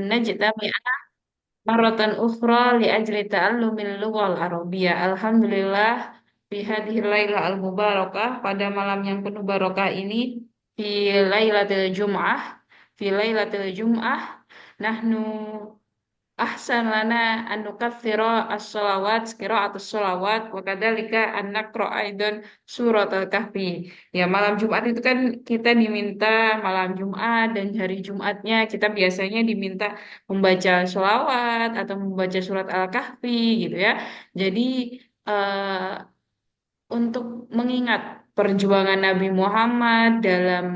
najtami'a marratan ukhra li ajli ta'allumil lughal arabiyyah. Alhamdulillah fi hadhihi lailah al mubarakah, pada malam yang penuh barokah ini, fi lailatul jum'ah, fi lailatul jum'ah, nahnu ahsan lana an nukatsira as-shalawat, qira'atus shalawat, wa kadzalika an naqra aidan surat al-kahfi. Ya, malam Jumat itu kan kita diminta, malam Jumat dan hari Jumatnya kita biasanya diminta membaca sholawat atau membaca surat al-kahfi gitu ya. Jadi eh, untuk mengingat perjuangan Nabi Muhammad dalam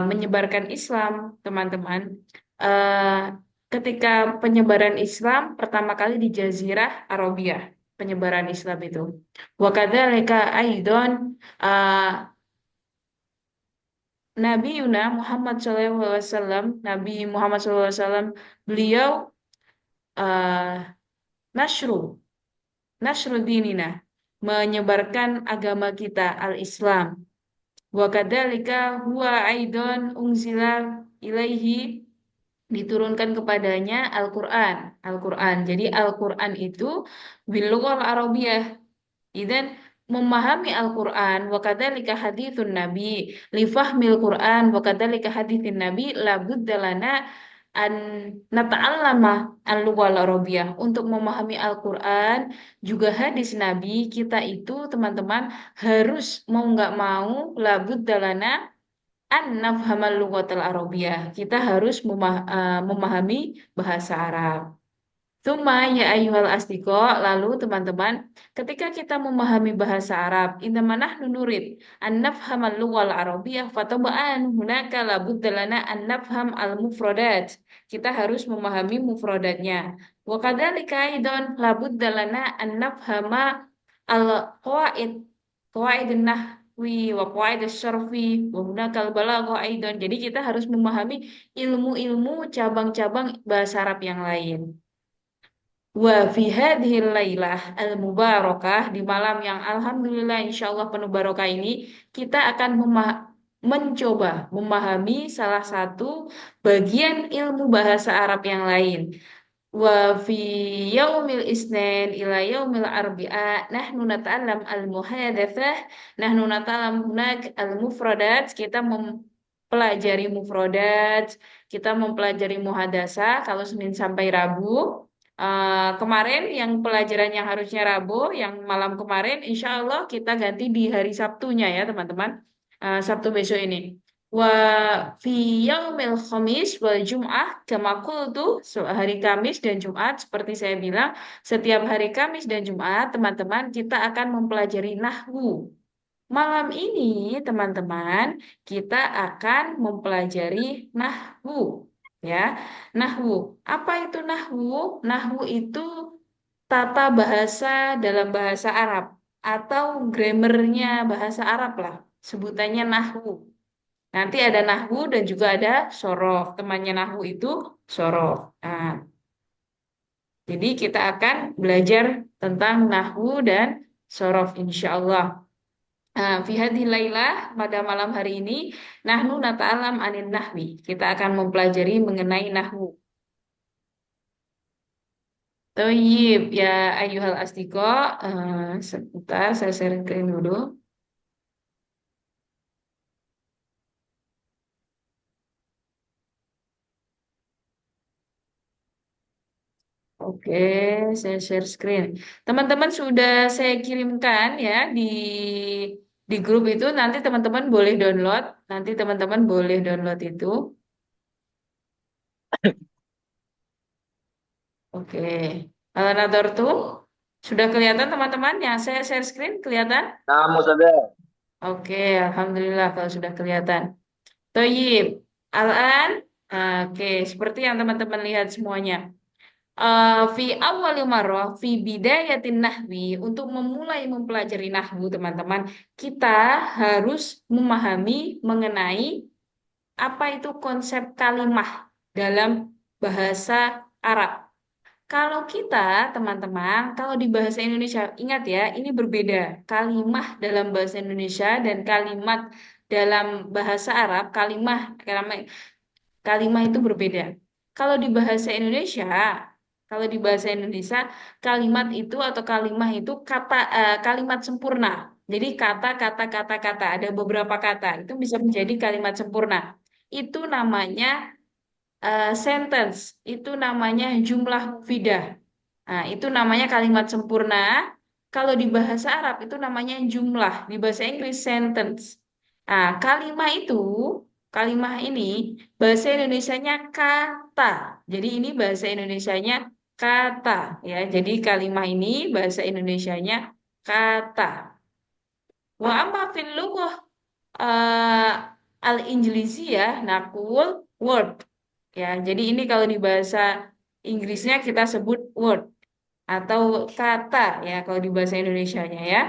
menyebarkan Islam, teman-teman. eh, Ketika penyebaran Islam pertama kali di Jazirah Arabia, penyebaran Islam itu. Wa kadzalika aidon eh, Nabi Yuna Muhammad SAW, Nabi Muhammad SAW, beliau eh, nasru nasru dinina, menyebarkan agama kita al-Islam. Wa kadzalika huwa aidon unzila ilaihi, diturunkan kepadanya Al-Qur'an. Al-Qur'an. Jadi Al-Qur'an itu bil lughah Arabiyah. Idan memahami Al-Qur'an wa kadzalika haditsun Nabi, li fahmil Qur'an wa kadzalika haditsin Nabi la budda lana an nata'allama al-lughal Arabiyah. Untuk memahami Al-Qur'an juga hadis Nabi, kita itu teman-teman harus mau nggak mau la budda lana an nafhamal lughatal Arabiyah. Kita harus memahami bahasa Arab. Tsumma ya ayyuhal asdiqa, lalu teman-teman, ketika kita memahami bahasa Arab, indama nahnu nurid an nafhamal lughal arabiyyah fataba'an hunaka la budda lana an nafham al mufradat. Kita harus memahami mufradatnya. Wa kadzalika aidan la budda lana an nafhama al qawaid, qawaidun nahwi wa qawaidus syarfi wa hunaka al balaghah aidan. Jadi kita harus memahami ilmu-ilmu cabang-cabang bahasa Arab yang lain. Wa fi hadhil lailah al mubarakah, di malam yang alhamdulillah insyaallah penuh barokah ini, kita akan mencoba memahami salah satu bagian ilmu bahasa Arab yang lain. Wa fi yaumil isnin ila yaumil arbi'a nahnu nata'allam al muhadatsah, nahnu nata'allam hunak al mufradat, kita mempelajari mufradat, kita mempelajari muhadasah kalau Senin sampai Rabu. Kemarin yang pelajaran yang harusnya Rabu, yang malam kemarin, insya Allah kita ganti di hari Sabtunya ya teman-teman. Sabtu besok ini. Wa fi yaumil khamis wal jum'ah kama qultu, hari Kamis dan Jumat seperti saya bilang, setiap hari Kamis dan Jumat teman-teman kita akan mempelajari nahwu. Malam ini teman-teman kita akan mempelajari nahwu ya. Nahwu. Apa itu nahwu? Nahwu itu tata bahasa dalam bahasa Arab atau grammarnya bahasa Arab lah. Sebutannya nahwu. Nanti ada nahwu dan juga ada sorof. Temannya nahwu itu sorof. Nah, jadi kita akan belajar tentang nahwu dan sorof insya Allah. Fi hadhil lailah, pada malam hari ini, nahnu nata'alam anin nahwi. Kita akan mempelajari mengenai nahwu. Toyib ya ayyuhal asdiqo, sebentar saya sharing dulu. Oke, saya share screen. Teman-teman sudah saya kirimkan ya di grup itu. Nanti teman-teman boleh download. Nanti teman-teman boleh download itu. Oke. Nator tuh sudah kelihatan teman-teman yang saya share screen kelihatan? Nah, Ustazah. Oke, alhamdulillah kalau sudah kelihatan. Toyib, Alan. Oke, seperti yang teman-teman lihat semuanya. Fi awal marrah fi bidayatin nahwi, untuk memulai mempelajari nahwu teman-teman, kita harus memahami mengenai apa itu konsep kalimah dalam bahasa Arab. Kalau kita, teman-teman, kalau di bahasa Indonesia, ingat ya, ini berbeda. Kalimah dalam bahasa Indonesia dan kalimat dalam bahasa Arab, kalimah, kalimah itu berbeda. Kalau di bahasa Indonesia, kalau di bahasa Indonesia, kalimat itu atau kalimah itu kalimat sempurna. Jadi kata ada beberapa kata itu bisa menjadi kalimat sempurna. Itu namanya sentence, itu namanya jumlah mufidah. Nah, itu namanya kalimat sempurna. Kalau di bahasa Arab itu namanya jumlah, di bahasa Inggris sentence. Nah, kalimah ini bahasa Indonesianya kata. Jadi ini bahasa Indonesianya kata ya. Jadi kalimah ini bahasa Indonesianya kata. Wa amma fil lughah eh, al-Injiliziyah naqul word. Ya, jadi ini kalau di bahasa Inggrisnya kita sebut word atau kata ya kalau di bahasa Indonesianya ya.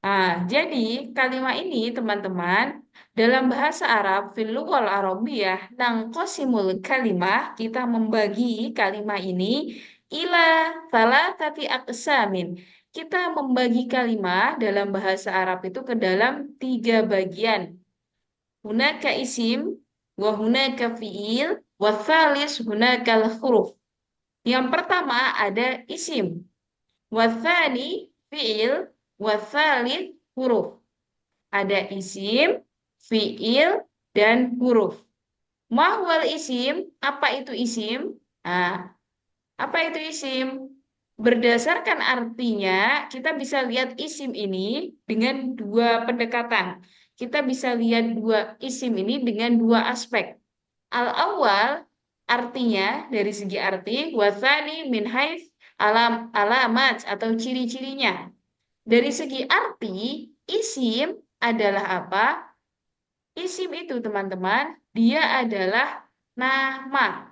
Nah, jadi kalimat ini teman-teman dalam bahasa Arab fil lughal arabiyyah nangqasimul kalimah kita membagi kalimat ini ila thalathati aqsamin. Kita membagi kalimat dalam bahasa Arab itu ke dalam tiga bagian. Hunaka isim wa hunaka fiil wa thalis hunaka huruf. Yang pertama ada isim. Wathani fiil, wathalith huruf. Ada isim, fiil, dan huruf. Mahwal isim, apa itu isim? Nah, apa itu isim? Berdasarkan artinya, kita bisa lihat isim ini dengan dua pendekatan. Kita bisa lihat dua isim ini dengan dua aspek. Al-awwal artinya dari segi arti, wasani min haits alamat atau ciri-cirinya. Dari segi arti, isim adalah apa? Isim itu teman-teman, dia adalah nama.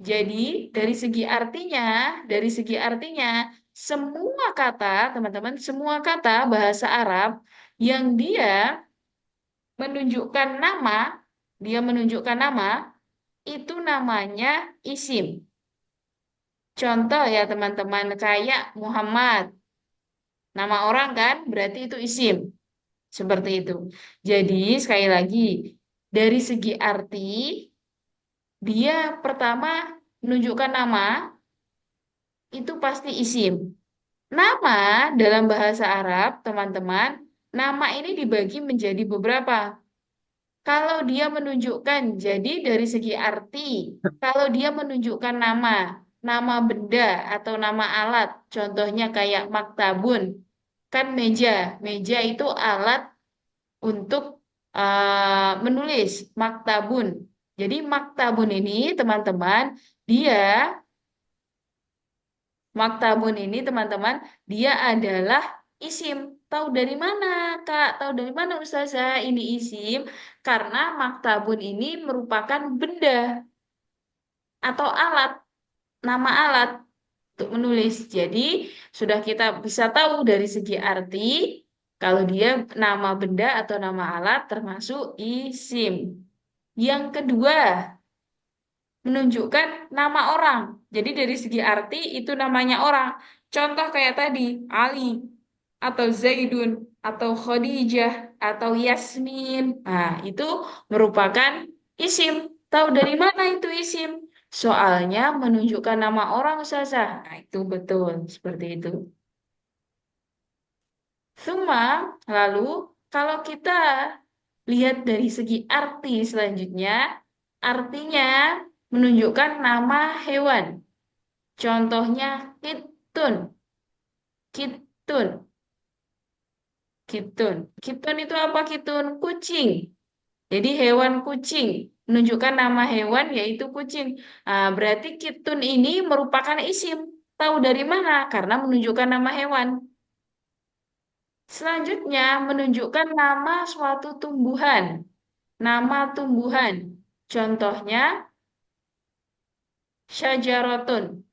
Jadi dari segi artinya, semua kata, teman-teman, semua kata bahasa Arab yang menunjukkan nama, dia menunjukkan nama, itu namanya isim. Contoh ya teman-teman, kayak Muhammad. Nama orang kan berarti itu isim. Seperti itu. Jadi sekali lagi, dari segi arti, dia pertama menunjukkan nama, itu pasti isim. Nama dalam bahasa Arab, teman-teman, nama ini dibagi menjadi beberapa. Kalau dia menunjukkan, jadi dari segi arti, kalau dia menunjukkan nama benda atau nama alat, contohnya kayak maktabun, kan meja. Meja itu alat untuk menulis, maktabun. Jadi maktabun ini, teman-teman, dia, maktabun ini, teman-teman, dia adalah isim. Tahu dari mana, Kak? Tahu dari mana, Ustazah? Ini isim. Karena maktabun ini merupakan benda atau alat, nama alat untuk menulis. Jadi, sudah kita bisa tahu dari segi arti, kalau dia nama benda atau nama alat termasuk isim. Yang kedua, menunjukkan nama orang. Jadi dari segi arti itu namanya orang. Contoh kayak tadi, Ali, atau Zaidun, atau Khadijah, atau Yasmin. Nah, itu merupakan isim. Tahu dari mana itu isim? Soalnya menunjukkan nama orang, Ustazah. Nah, itu betul, seperti itu. Suma, lalu kalau kita lihat dari segi arti selanjutnya, artinya menunjukkan nama hewan. Contohnya kitun, kitun, kitun. Kitun itu apa kitun? Kucing. Jadi hewan kucing. Menunjukkan nama hewan yaitu kucing. Nah, berarti kitun ini merupakan isim. Tahu dari mana? Karena menunjukkan nama hewan. Selanjutnya menunjukkan nama suatu tumbuhan. Nama tumbuhan. Contohnya syajarotun.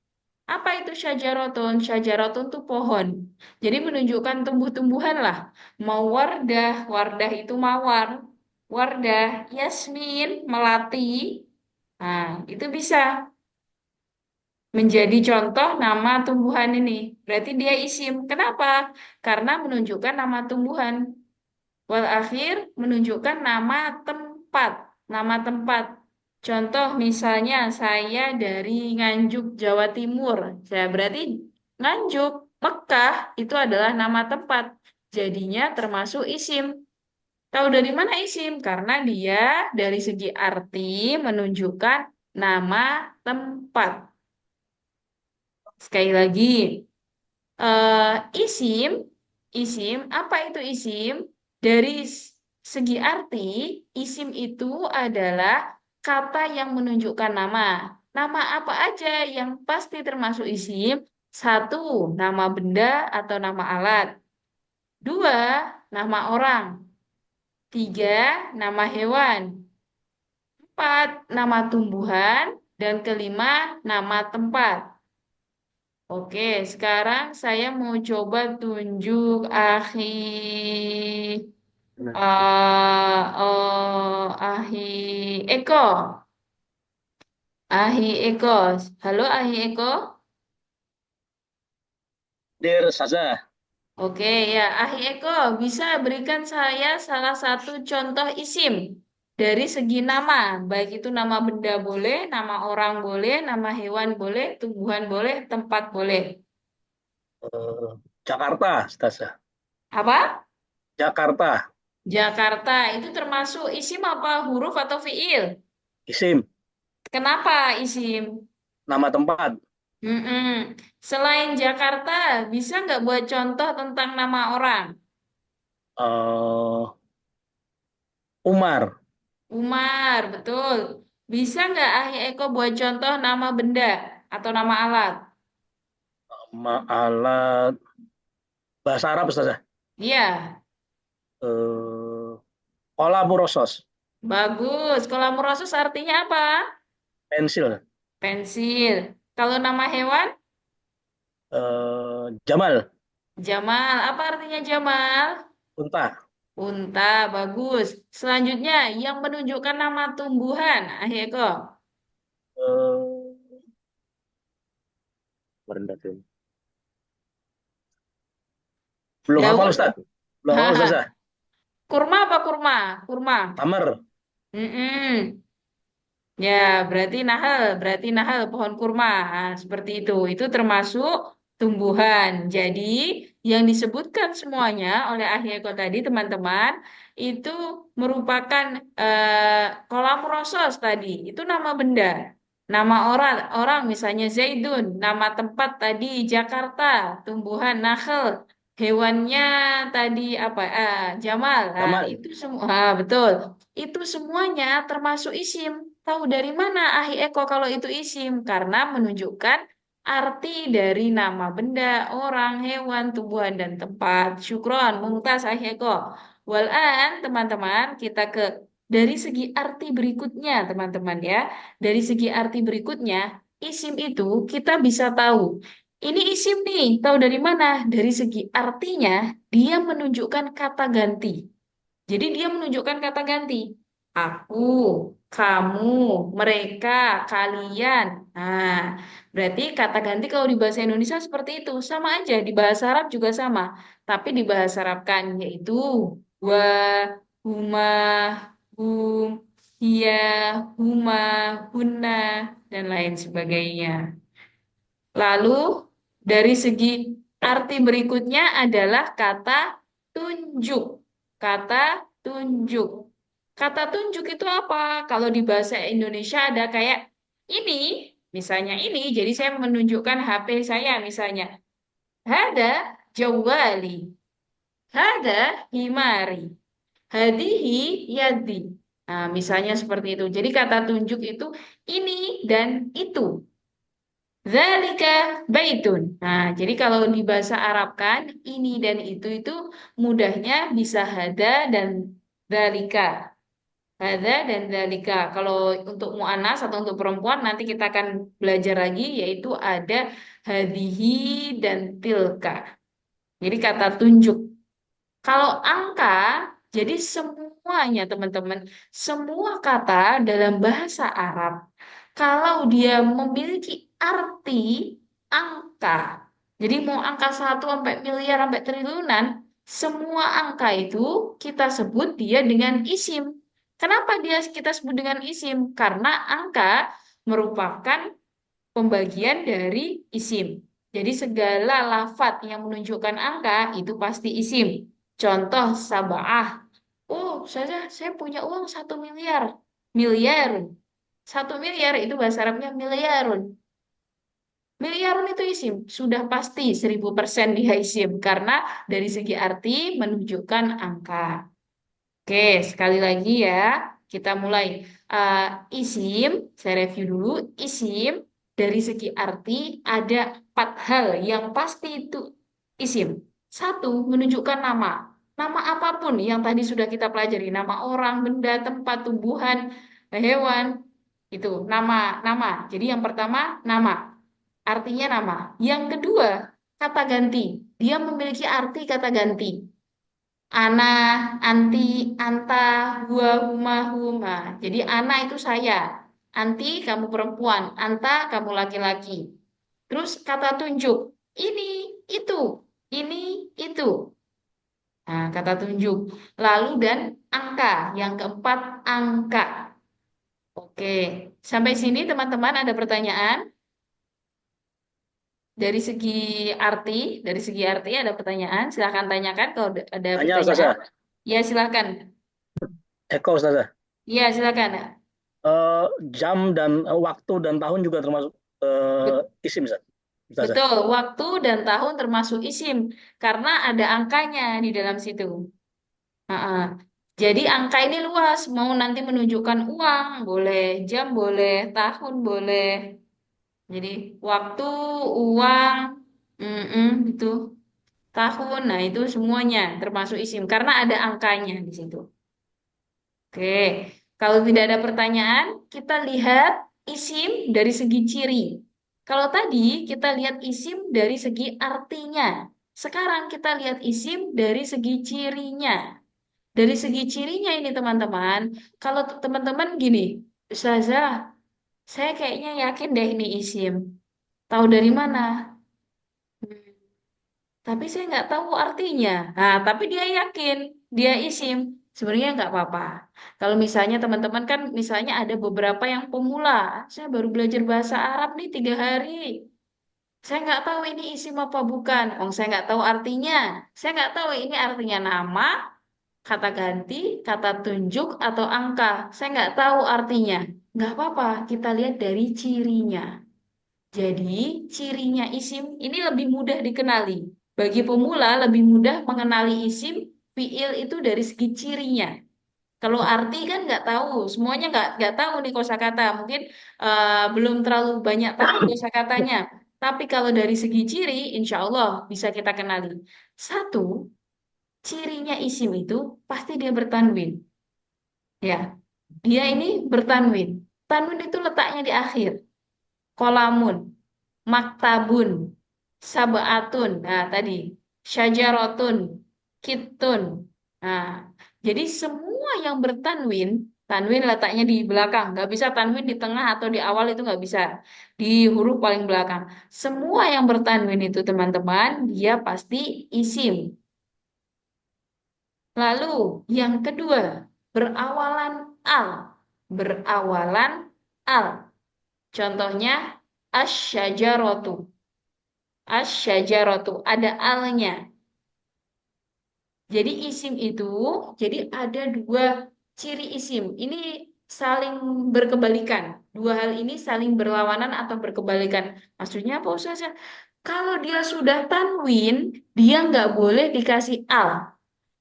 Apa itu syajarotun? Syajarotun itu pohon. Jadi menunjukkan tumbuh-tumbuhan lah. Mau wardah, wardah itu mawar. Wardah, yasmin, melati. Nah, itu bisa menjadi contoh nama tumbuhan ini. Berarti dia isim. Kenapa? Karena menunjukkan nama tumbuhan. Wal akhir menunjukkan nama tempat. Nama tempat. Contoh misalnya saya dari Nganjuk, Jawa Timur. Saya berarti Nganjuk, Mekah itu adalah nama tempat. Jadinya termasuk isim. Tahu dari mana isim? Karena dia dari segi arti menunjukkan nama tempat. Sekali lagi, eh, isim, apa itu isim? Dari segi arti, isim itu adalah kata yang menunjukkan nama. Nama apa aja yang pasti termasuk isim? Satu, nama benda atau nama alat. Dua, nama orang. Tiga, nama hewan. Empat, nama tumbuhan. Dan kelima, nama tempat. Oke, sekarang saya mau coba tunjuk Nah, Ahi Eko. Ahi Eko. Halo Ahi Eko. dir saja. Oke ya, Ahi Eko bisa berikan saya salah satu contoh isim dari segi nama, baik itu nama benda boleh, nama orang boleh, nama hewan boleh, tumbuhan boleh, tempat boleh. Eh, Jakarta, saja. Apa? Jakarta, Jakarta itu termasuk isim apa huruf atau fiil? isim, Kenapa isim? nama tempat. Mm-mm. Selain Jakarta, bisa nggak buat contoh tentang nama orang? eh Umar, Umar, betul. Bisa nggak Ahi Eko buat contoh nama benda atau nama alat? alat bahasa Arab, saja. Iya, Kolaburosos, bagus. Kolamorasus artinya apa? pensil. Pensil. Kalau nama hewan? Jamal, Jamal. Apa artinya Jamal? unta. Unta, bagus. Selanjutnya, yang menunjukkan nama tumbuhan, Ahi Eko. Eh, Merendah tuh. Belum hafal, Daun. Ustaz. Belum hafal, Ustaz. Kurma apa kurma? Kurma. Tamer, Mm-mm. Ya, berarti nahel pohon kurma. Nah, seperti itu. Itu termasuk tumbuhan. Jadi, yang disebutkan semuanya oleh ahli eko tadi, teman-teman, itu merupakan kolam rosos tadi. Itu nama benda. Nama orang misalnya Zaidun, nama tempat tadi Jakarta, tumbuhan nahel, hewannya tadi apa? Jamal. Nah, Jamal. itu semua betul. Itu semuanya termasuk isim. Tahu dari mana Ahi Eko kalau itu isim? Karena menunjukkan arti dari nama benda, orang, hewan, tumbuhan, dan tempat. Syukron, mumtaz Ahi Eko. Walan, teman-teman, kita ke dari segi arti berikutnya, teman-teman ya. Dari segi arti berikutnya, isim itu kita bisa tahu. Ini isim nih, tahu dari mana? Dari segi artinya, dia menunjukkan kata ganti. Jadi dia menunjukkan kata ganti. Aku, kamu, mereka, kalian. Nah, berarti kata ganti kalau di bahasa Indonesia seperti itu. Sama aja, di bahasa Arab juga sama. Tapi di bahasa Arab kan yaitu wa, huma, hum, hiya, huma, hunna, dan lain sebagainya. Lalu dari segi arti berikutnya adalah kata tunjuk. Kata tunjuk. Kata tunjuk itu apa? Kalau di bahasa Indonesia ada kayak ini, misalnya ini. Jadi saya menunjukkan HP saya misalnya. Hada jawali. Hada himari. Hadihi yadi. Nah, misalnya seperti itu. Jadi kata tunjuk itu ini dan itu. Zalika baitun. Nah, jadi kalau di bahasa Arab kan ini dan itu mudahnya bisa hada dan zalika. Hada dan zalika. Kalau untuk mu'anas atau untuk perempuan nanti kita akan belajar lagi yaitu ada hadihi dan tilka. Jadi kata tunjuk. Kalau angka, jadi semuanya teman-teman, semua kata dalam bahasa Arab, kalau dia memiliki arti angka, jadi mau angka 1 sampai miliar sampai triliunan, semua angka itu kita sebut dia dengan isim. Kenapa dia kita sebut dengan isim? Karena angka merupakan pembagian dari isim. Jadi segala lafat yang menunjukkan angka itu pasti isim. Contoh sabah. Oh, saya punya uang 1 miliar. Miliar. 1 miliar itu bahasa Arabnya miliarun. Miliarun itu isim. Sudah pasti 1000% dia isim. Karena dari segi arti menunjukkan angka. Oke, sekali lagi ya, kita mulai. Uh, isim, saya review dulu. Isim dari segi arti ada 4 hal yang pasti itu isim. Satu, menunjukkan nama. Nama apapun yang tadi sudah kita pelajari, nama orang, benda, tempat, tumbuhan, hewan, itu nama. Jadi yang pertama nama, artinya nama. Yang kedua, kata ganti. Dia memiliki arti kata ganti. Ana, anti, anta, hua, huma, huma. Jadi ana itu saya. Anti kamu perempuan. Anta kamu laki-laki. Terus kata tunjuk. Ini, itu. Ini, itu. Nah, kata tunjuk. Lalu dan angka. Yang keempat, angka. Oke. Sampai sini teman-teman ada pertanyaan? Dari segi arti, dari segi arti ada pertanyaan. Silahkan tanyakan kalau ada Tanya pertanyaan. Ustazah, Ya, silakan. Eko Ustazah. Ya, silakan. Eh, Jam dan waktu dan tahun juga termasuk isim Ustazah. Betul, waktu dan tahun termasuk isim karena ada angkanya di dalam situ. Ha-ha. Jadi angka ini luas, mau nanti menunjukkan uang, boleh, jam boleh, tahun boleh. Jadi waktu, uang, itu tahun, nah itu semuanya termasuk isim karena ada angkanya di situ. Oke, kalau tidak ada pertanyaan, kita lihat isim dari segi ciri. Kalau tadi kita lihat isim dari segi artinya. Sekarang kita lihat isim dari segi cirinya. Dari segi cirinya ini teman-teman, kalau teman-teman gini, Ustazah, saya kayaknya yakin deh ini isim. Tahu dari mana? Tapi saya nggak tahu artinya. Nah, tapi dia yakin, dia isim. Sebenarnya nggak apa-apa. Kalau misalnya teman-teman kan, misalnya ada beberapa yang pemula. Saya baru belajar bahasa Arab nih 3 hari. Saya nggak tahu ini isim apa bukan. Oh, saya nggak tahu artinya. Saya nggak tahu ini artinya nama, kata ganti, kata tunjuk, atau angka. Saya nggak tahu artinya. Nggak apa-apa, kita lihat dari cirinya. Jadi, cirinya isim ini lebih mudah dikenali. Bagi pemula lebih mudah mengenali isim fiil itu dari segi cirinya. Kalau arti kan nggak tahu, semuanya nggak tahu nih kosakata. Mungkin belum terlalu banyak tahu kosakatanya. Tapi kalau dari segi ciri, insya Allah bisa kita kenali. Satu, cirinya isim itu pasti dia bertanwin. Ya, dia ini bertanwin. Tanwin itu letaknya di akhir. Kolamun, maktabun, sabaatun. Nah, tadi syajarotun, kitun. Nah, jadi semua yang bertanwin, tanwin letaknya di belakang. Nggak bisa tanwin di tengah atau di awal itu nggak bisa. Di huruf paling belakang. Semua yang bertanwin itu teman-teman, dia pasti isim. Lalu yang kedua, berawalan al. Berawalan al. Contohnya asyajaratu. Asyajaratu ada alnya. Jadi isim itu, jadi ada dua ciri isim. Ini saling berkebalikan. Dua hal ini saling berlawanan atau berkebalikan. Maksudnya apa Ustaz? Kalau dia sudah tanwin, dia nggak boleh dikasih al.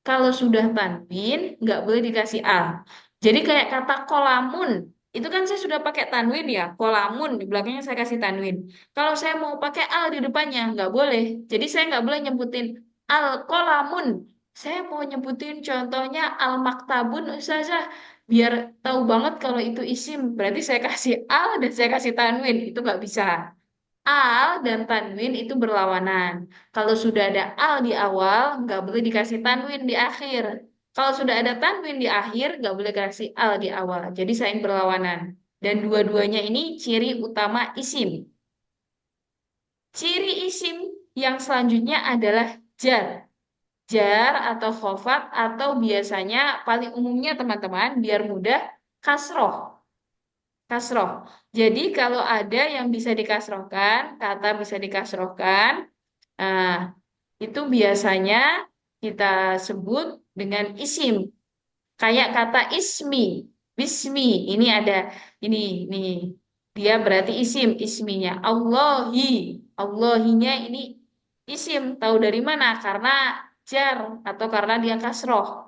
Kalau sudah tanwin, nggak boleh dikasih al. Jadi kayak kata kolamun, itu kan saya sudah pakai tanwin ya, kolamun, di belakangnya saya kasih tanwin. Kalau saya mau pakai al di depannya, nggak boleh. Jadi saya nggak boleh nyebutin al kolamun. Saya mau nyebutin contohnya al maktabun, Ustazah. Biar tahu banget kalau itu isim, berarti saya kasih al dan saya kasih tanwin, itu nggak bisa. Al dan tanwin itu berlawanan. Kalau sudah ada al di awal, nggak boleh dikasih tanwin di akhir. Kalau sudah ada tanwin di akhir, nggak boleh kasih al di awal. Jadi saling berlawanan. Dan dua-duanya ini ciri utama isim. Ciri isim yang selanjutnya adalah jar. jar atau khofat atau biasanya paling umumnya teman-teman biar mudah kasroh. Kasroh. Jadi kalau ada yang bisa dikasrohkan, kata bisa dikasrohkan, nah, itu biasanya kita sebut dengan isim. Kayak kata ismi, bismi. Ini ada, ini dia berarti isim, isminya. Allahi, Allahinya ini isim. Tahu dari mana? Karena jar atau karena dia kasroh.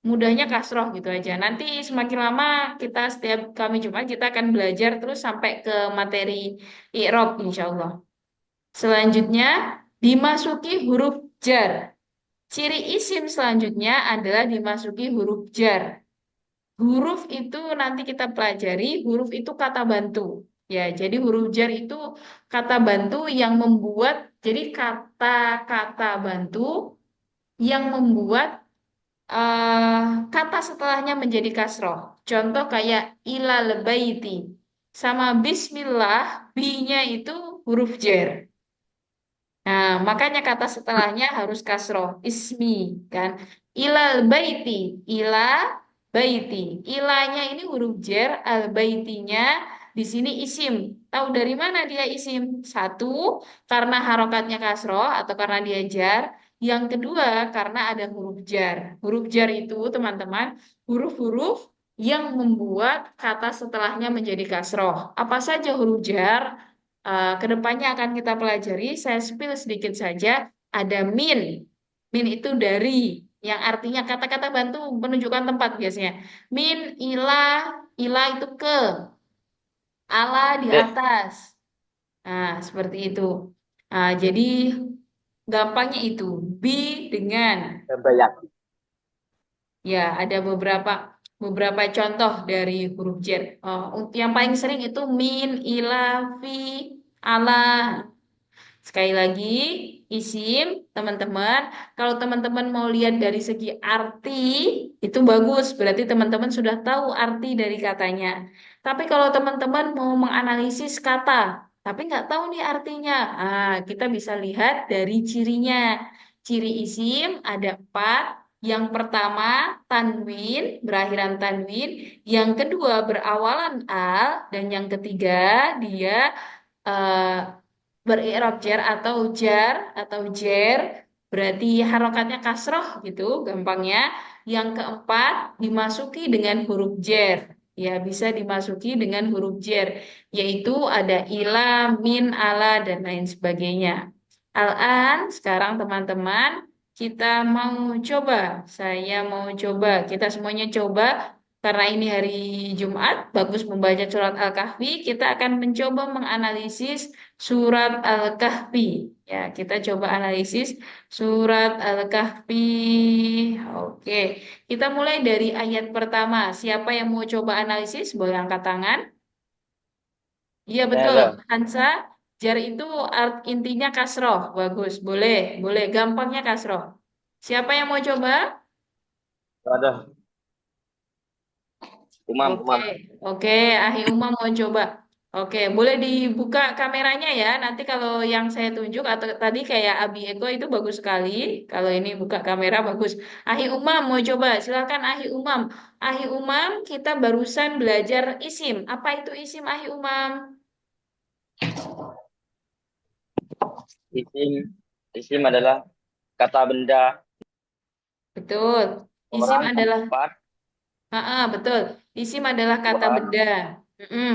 Mudahnya kasroh gitu aja. Nanti semakin lama kita setiap kami Jumat kita akan belajar terus sampai ke materi i'rab insya Allah. Selanjutnya dimasuki huruf jar. Ciri isim selanjutnya adalah dimasuki huruf jar. Huruf itu nanti kita pelajari, huruf itu kata bantu. Ya, jadi huruf jar itu kata bantu yang membuat, jadi kata-kata bantu yang membuat kata setelahnya menjadi kasroh. Contoh kayak ilal baiti. Sama bismillah, bi-nya itu huruf jar. Nah, makanya kata setelahnya harus kasroh, ismi, kan? Ilal baiti, ila baiti. Ilanya ini huruf jar, al baitinya di sini isim. Tahu dari mana dia isim? Satu, karena harokatnya kasroh atau karena dia jar. Yang kedua, karena ada huruf jar. Huruf jar itu, teman-teman, huruf-huruf yang membuat kata setelahnya menjadi kasroh. Apa saja huruf jar? Kedepannya akan kita pelajari, saya spill sedikit saja, ada min. Min itu dari, yang artinya kata-kata bantu menunjukkan tempat biasanya. Min, ilah itu ke, ala di Dek, atas. Nah, seperti itu. Jadi gampangnya itu, bi dengan. banyak. Ya, ada beberapa contoh dari huruf jar. Yang paling sering itu min, ilah, fi, ala. Sekali lagi, isim, teman-teman. Kalau teman-teman mau lihat dari segi arti, itu bagus. Berarti teman-teman sudah tahu arti dari katanya. Tapi kalau teman-teman mau menganalisis kata, tapi nggak tahu nih artinya, kita bisa lihat dari cirinya. Ciri isim ada 4. Yang pertama, tanwin, berakhiran tanwin. Yang kedua, berawalan al. Dan yang ketiga, dia eh, beri'rab jar berarti harokatnya kasroh gitu gampangnya. Yang keempat dimasuki dengan huruf jar, ya bisa dimasuki dengan huruf jar, yaitu ada ila, min, ala dan lain sebagainya. Al-an sekarang teman-teman kita mau coba, saya mau coba, kita semuanya coba karena ini hari Jumat, bagus membaca surat Al-Kahfi, kita akan mencoba menganalisis surat Al-Kahfi. Ya, kita coba analisis surat Al-Kahfi. Oke, kita mulai dari ayat pertama. Siapa yang mau coba analisis? Boleh angkat tangan. Iya, Ya, betul. ada. Hansa, jar itu intinya kasroh. Bagus, boleh. Boleh, gampangnya kasroh. Siapa yang mau coba? Ada. Umam, Oke, umam. oke, Ahi Umam mau coba. Oke, boleh dibuka kameranya ya. Nanti kalau yang saya tunjuk atau tadi kayak Abi Eko itu bagus sekali. Kalau ini buka kamera bagus. Ahi Umam mau coba. Silakan Ahi Umam. Ahi Umam, kita barusan belajar isim. Apa itu isim Ahi Umam? Isim, isim adalah kata benda, Betul. Isim orang, adalah tempat, betul. Isim adalah kata tumbuhan. benda.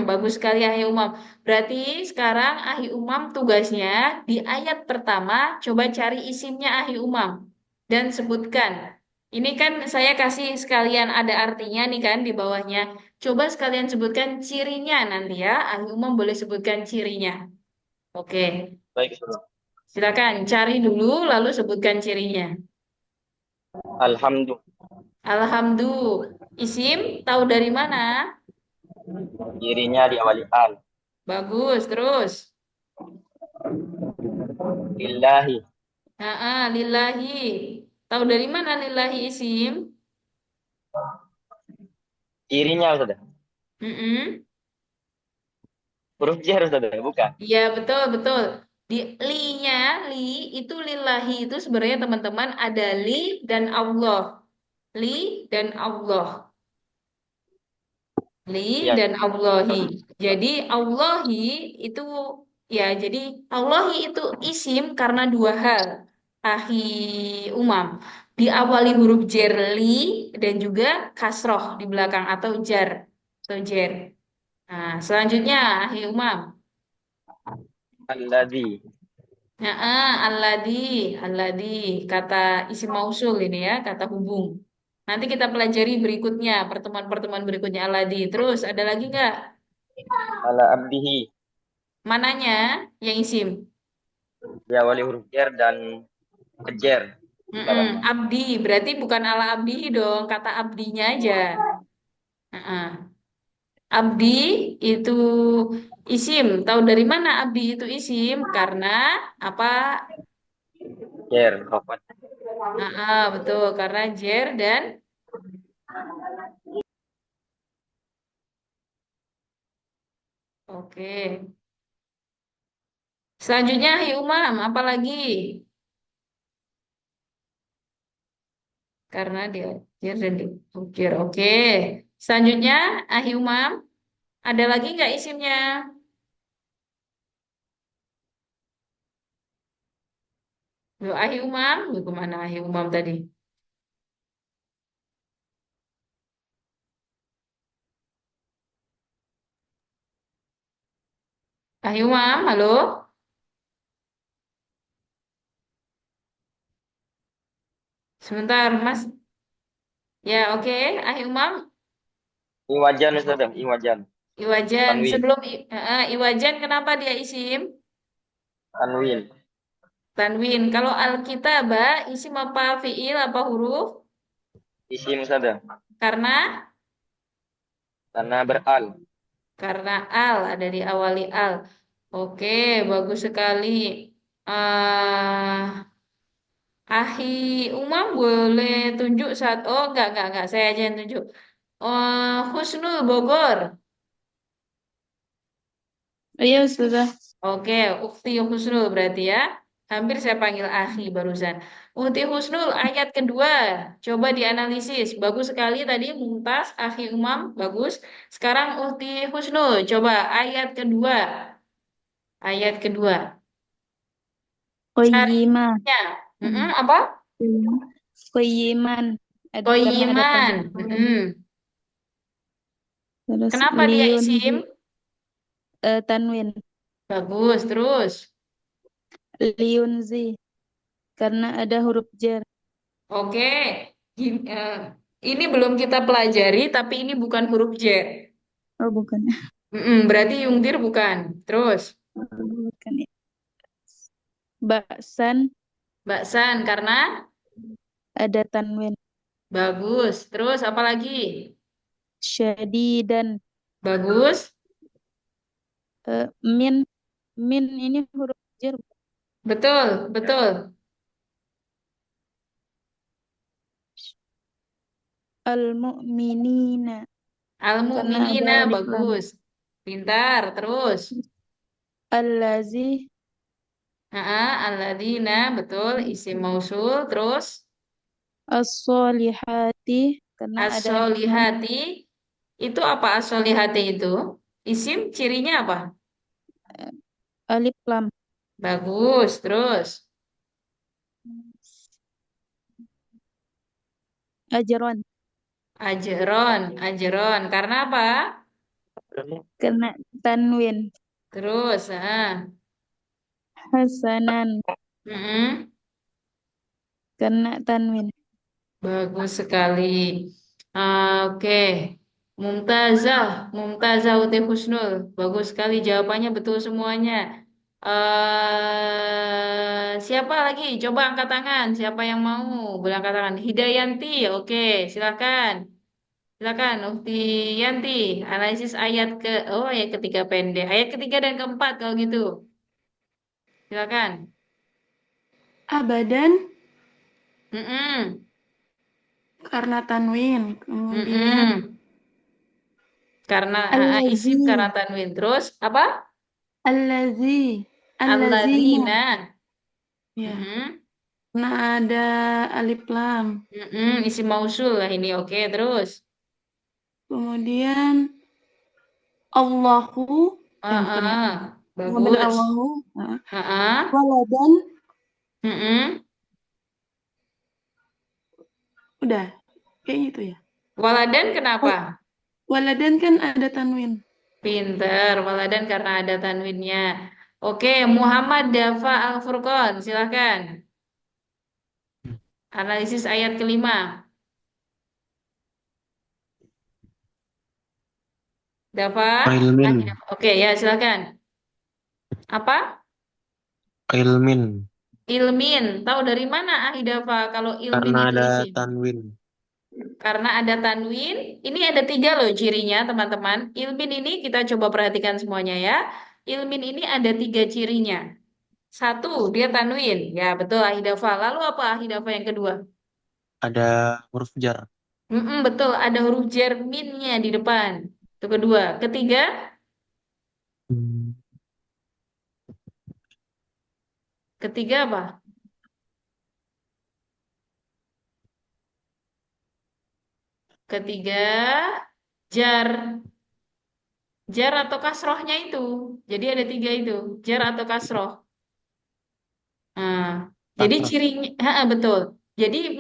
Bagus sekali Ahi Umam. Berarti sekarang Ahi Umam tugasnya di ayat pertama coba cari isimnya Ahi Umam dan sebutkan. Ini kan saya kasih sekalian ada artinya nih kan di bawahnya. Coba sekalian sebutkan cirinya nanti ya. Ahi Umam boleh sebutkan cirinya. Oke, Baik, saudara. silakan cari dulu lalu sebutkan cirinya. Alhamdulillah. Alhamdulillah. Isim tahu dari mana? Dirinya diawali al. Bagus, terus. Lillahi. Lillahi. Tahu dari mana lillahi isim? Dirinya, saudara. Mm-mm. Huruf J, saudara. Bukan. Iya, betul, betul. Di li-nya, li itu lillahi itu sebenarnya teman-teman ada li dan Allah. Li dan Allah. Li Iya. dan Allahi. Jadi Allahi itu ya jadi Allahi itu isim karena dua hal. Ahi Umam. Diawali huruf jer li dan juga kasroh di belakang atau jar atau jer. Nah, selanjutnya Ahi Umam. Alladzi. Nah, alladzi, alladzi kata isim mausul ini ya, kata hubung. Nanti kita pelajari berikutnya, pertemuan-pertemuan berikutnya alladzi. Terus ada lagi nggak? Ala abdihi. Mananya yang isim? Diawali huruf jar dan kejer di belakangnya. Abdi, berarti bukan ala abdi dong, kata abdinya aja. Heeh. Abdi itu isim. Tahu dari mana abdi itu isim? Karena apa? Jar, rofat. Betul, karena jer dan oke. Selanjutnya Hi Umam, apa lagi? Karena dia jer dan di ukir. Oke. Selanjutnya Ahi Umam, ada lagi nggak isimnya? Loh, Ahi Umam, loh, kemana Ahi Umam tadi? Ahi Umam, halo? Sebentar, Mas. Ya, oke. Ahi Umam, Iwajan Ustaz, Iwajan. Iwajan. Tanwin. Sebelum Iwajan, kenapa dia isim? Tanwin. Tanwin. Kalau Alkitabah, isim apa fiil apa huruf? Isim Ustaz. Karena Karena beral. karena al ada di awali al. Oke, bagus sekali. eh Ahi Umam boleh tunjuk saat oh enggak saya aja yang tunjuk. Husnul Bogor. Oh iya, Ustazah. Oke, Ukti Husnul berarti ya. Hampir saya panggil Ahi barusan. Ukti Husnul ayat kedua. Coba dianalisis. Bagus sekali tadi Mumtaz, Ahi Umam, bagus. Sekarang Ukti Husnul, coba ayat kedua. Ayat kedua. Qayyimah. Carinya. Apa? Qayyiman. Karena ada Koyiman. tanwin. Terus Kenapa dia liun isim? tanwin. Bagus, terus. Liunzi. Karena ada huruf jar. Oke, ini belum kita pelajari, tapi ini bukan huruf J. Oh, bukan. Berarti yungtir bukan. Terus, Bukan ya. Baksan baksan karena ada tanwin. bagus. Terus apa lagi? Syadidan. Bagus. Min. Min ini huruf jar. Betul, betul. Al-mu'minina. Karena ada Al-mu'minina alif lam. bagus. Pintar. Terus. Allazi. Alladzina betul. Isim mausul. Terus. As-solihati. Karena ada alif lam. As-solihati. Itu apa as-solihati itu? Isim cirinya apa? Alif lam. Bagus. Terus. Ajron. Ajeron, ajeron. Karena apa? Karena tanwin. Terus, Hasanan. mm-mm. Karena tanwin. Bagus sekali. Oke, Mumtazah, Mumtazah Uti Husnul. Bagus sekali jawabannya betul semuanya. Siapa lagi? Coba angkat tangan. Siapa yang mau? Boleh angkat tangan. Hidayanti, oke, silakan. Silakan, Ukti Yanti. Analisis ayat ketiga pendek. Ayat ketiga dan keempat kalau gitu. Silakan. Abadan Mm-mm. karena tanwin. Kemudian Mm-mm. Karena isim allazi. karena tanwin. Terus apa? Allazi allazina. Alladzina. Ya. Mm-mm. Karena ada alif lam. Isim mausul lah ini. Oke, terus. Kemudian Allahu, bukan ya. Muhammad Bagus. Allahu. Heeh. Waladan, Mm-mm. udah. Kayak gitu ya. Waladan kenapa? Waladan kan ada tanwin. Pinter, waladan karena ada tanwinnya. Oke, Muhammad Dafa Al-Furqon, silakan. Analisis ayat kelima. Dafa? Ilmin, Oke, ya silakan. Apa? ilmin, Ilmin. Tahu dari mana Ahi Dafa kalau ilmin karena itu ada isim? tanwin. Karena ada tanwin. Ini ada 3 loh cirinya, teman-teman. Ilmin ini kita coba perhatikan semuanya ya. Ilmin ini ada 3 cirinya. 1, dia tanwin. Ya, betul Ahi Dafa. Lalu apa Ahi Dafa yang kedua? Ada huruf jar. Betul, ada huruf jar minnya di depan. Itu kedua. Ketiga, Hmm, ketiga apa? Ketiga, jar. Jar atau kasrohnya itu. Jadi ada 3 itu. Jar atau kasroh. Nah, jadi kasrah. cirinya, betul. Jadi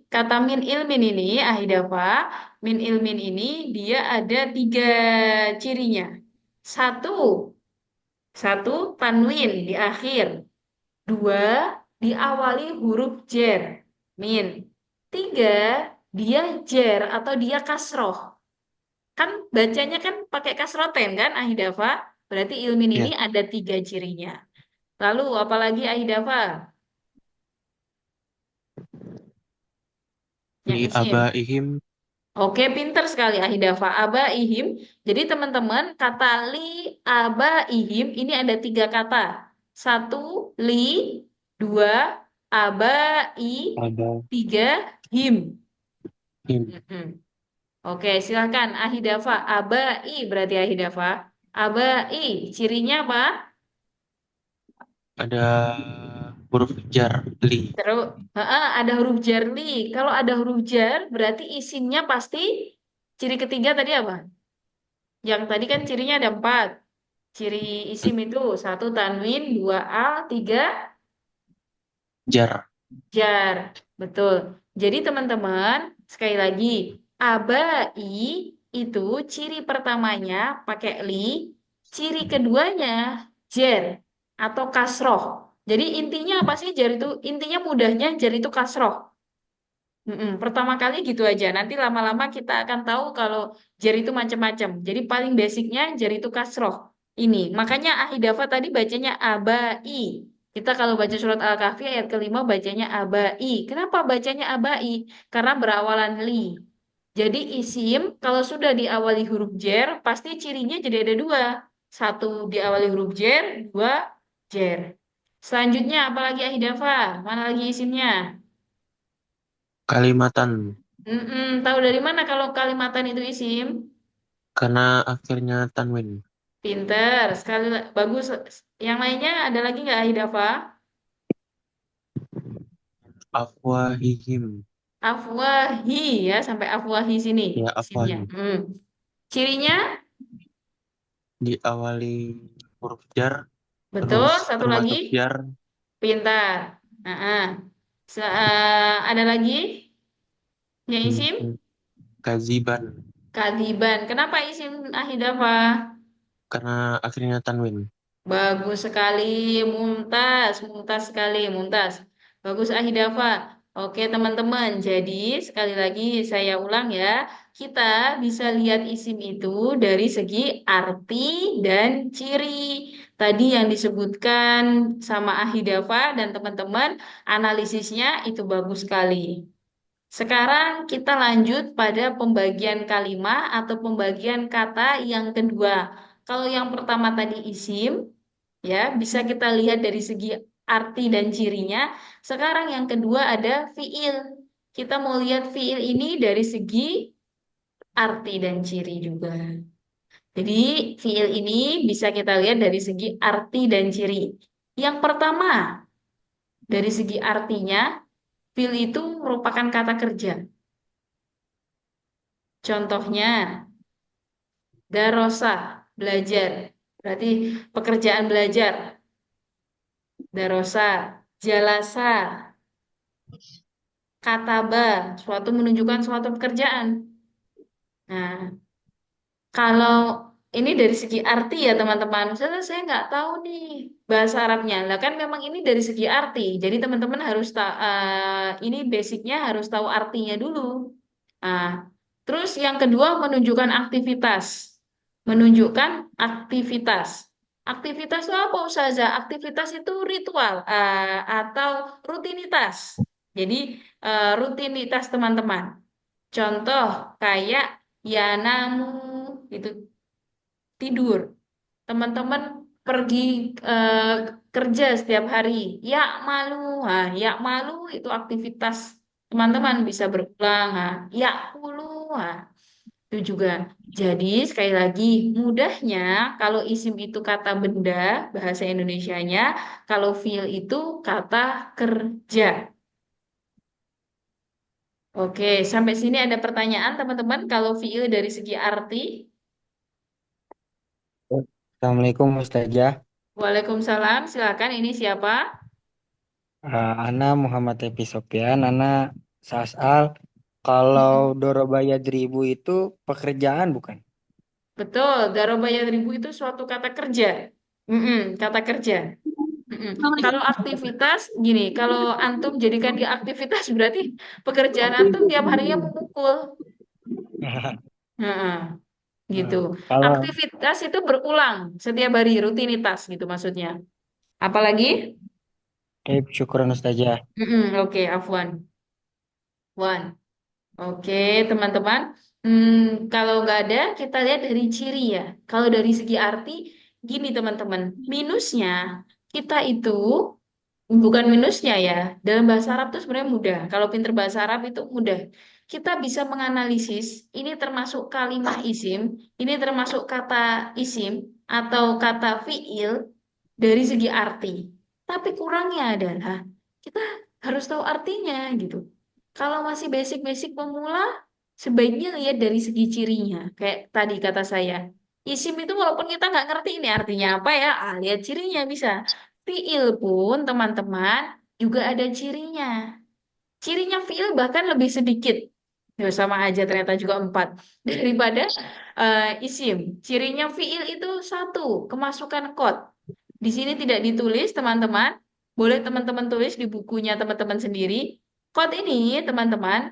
kata min ilmin ini, Ahidafa, min ilmin ini dia ada 3 cirinya. Satu, satu tanwin di akhir. 2, diawali huruf jer, min. 3, dia jer atau dia kasroh. Kan bacanya kan pakai kasroten kan, Ahidafa? Berarti ilmin ini Ya, ada 3 cirinya. Lalu apalagi Ahidafa? Yang li isim. abaihim, Oke, pinter sekali Ahidafa. Aba ihim. Jadi teman-teman, kata li, aba ihim ini ada 3 kata. 1, li. 2, aba i. abaihim. 3, him. Mm-mm. Oke, silakan Ahidafa. Aba i berarti Ahidafa. Aba i, cirinya apa? Ada huruf jar, li. Terus, ada huruf jar li. Kalau ada huruf jar, berarti isimnya pasti ciri ketiga tadi apa? Yang tadi kan cirinya ada 4. Ciri isim itu 1 tanwin, 2 al, 3 Jar, jar. Betul. Jadi teman-teman, sekali lagi, abai itu ciri pertamanya pakai li, ciri keduanya jar atau kasroh. Jadi intinya apa sih jar itu? Intinya mudahnya jar itu kasroh. Pertama kali gitu aja. Nanti lama-lama kita akan tahu kalau jar itu macam-macam. Jadi paling basicnya jar itu kasroh. Ini. Makanya Ahidafa tadi bacanya abai. Kita kalau baca surat Al-Kahfi ayat kelima bacanya abai. Kenapa bacanya abai? Karena berawalan li. Jadi isim kalau sudah diawali huruf jar, pasti cirinya jadi ada 2. 1 diawali huruf jar, 2 jar. Selanjutnya apalagi Ahidafa? Mana lagi isimnya? kalimatan, Tahu dari mana kalau kalimatan itu isim? karena akhirnya tanwin. Pinter, sekali bagus. Yang lainnya ada lagi nggak Hidafa? Afwahihim, Afwahi ya, sampai afwahi sini ya isimnya. afwahi. Cirinya Diawali huruf jar, betul, terus satu lagi termasuk jar, pintar. Nah, ada lagi yang isim? kaziban, Kadiban. Kenapa isim Ahidafa? karena akhirnya tanwin. Bagus sekali, mumtaz, mumtaz sekali, mumtaz. Bagus Ahidafa. Oke teman-teman, jadi sekali lagi saya ulang ya, kita bisa lihat isim itu dari segi arti dan ciri. Tadi yang disebutkan sama Ahidafa dan teman-teman, analisisnya itu bagus sekali. Sekarang kita lanjut pada pembagian kalimat atau pembagian kata yang kedua. Kalau yang pertama tadi isim, ya bisa kita lihat dari segi arti dan cirinya. Sekarang yang kedua ada fiil. Kita mau lihat fiil ini dari segi arti dan ciri juga. Jadi fiil ini bisa kita lihat dari segi arti dan ciri. Yang pertama, dari segi artinya, fiil itu merupakan kata kerja. Contohnya, darosa, belajar. Berarti pekerjaan belajar. Darosa, jalasa, kataba, suatu menunjukkan suatu pekerjaan. Nah, kalau ini dari segi arti ya teman-teman, misalnya saya nggak tahu nih bahasa Arabnya, lah kan memang ini dari segi arti. Jadi teman-teman harus tahu, ini basicnya harus tahu artinya dulu. Nah, terus yang kedua menunjukkan aktivitas, menunjukkan aktivitas. Aktivitas itu apa Ustazah? Aktivitas itu ritual atau rutinitas. Jadi rutinitas teman-teman. Contoh kayak yanamu itu tidur. Teman-teman pergi kerja setiap hari. Ya malu, ya malu itu aktivitas teman-teman bisa berulang. Ya kulu, itu juga. Jadi sekali lagi mudahnya kalau isim itu kata benda bahasa Indonesianya, kalau fiil itu kata kerja. Oke, sampai sini ada pertanyaan teman-teman kalau fiil dari segi arti. Assalamualaikum Ustazah. Waalaikumsalam, silakan ini siapa? Ana Muhammad Epi Sopyan. Ana Sasal. Kalau Dorobaya Dribu itu pekerjaan bukan? Betul, darobaya ribu itu suatu kata kerja. Kata kerja. Kalau aktivitas, gini, kalau antum jadikan dia aktivitas berarti pekerjaan antum tiap harinya memukul. Heeh, gitu. Kalau Aktivitas itu berulang setiap hari, rutinitas gitu maksudnya. Apalagi? syukuran Ustazah. Oke, Afwan. Wan. Oke, teman-teman. Kalau nggak ada, kita lihat dari ciri ya. Kalau dari segi arti, gini teman-teman. Minusnya, kita itu bukan minusnya ya. Dalam bahasa Arab itu sebenarnya mudah. Kalau pinter bahasa Arab itu mudah. Kita bisa menganalisis, ini termasuk kalimat isim, ini termasuk kata isim, atau kata fiil dari segi arti. Tapi kurangnya adalah, kita harus tahu artinya gitu. Kalau masih basic-basic pemula, sebaiknya lihat dari segi cirinya. Kayak tadi kata saya, isim itu walaupun kita nggak ngerti ini artinya apa ya, lihat cirinya bisa. Fiil pun teman-teman juga ada cirinya. Cirinya fiil bahkan lebih sedikit. Ya, sama aja ternyata juga 4 daripada isim. Cirinya fiil itu satu, kemasukan kod. Di sini tidak ditulis teman-teman. Boleh teman-teman tulis di bukunya teman-teman sendiri. Kod ini teman-teman,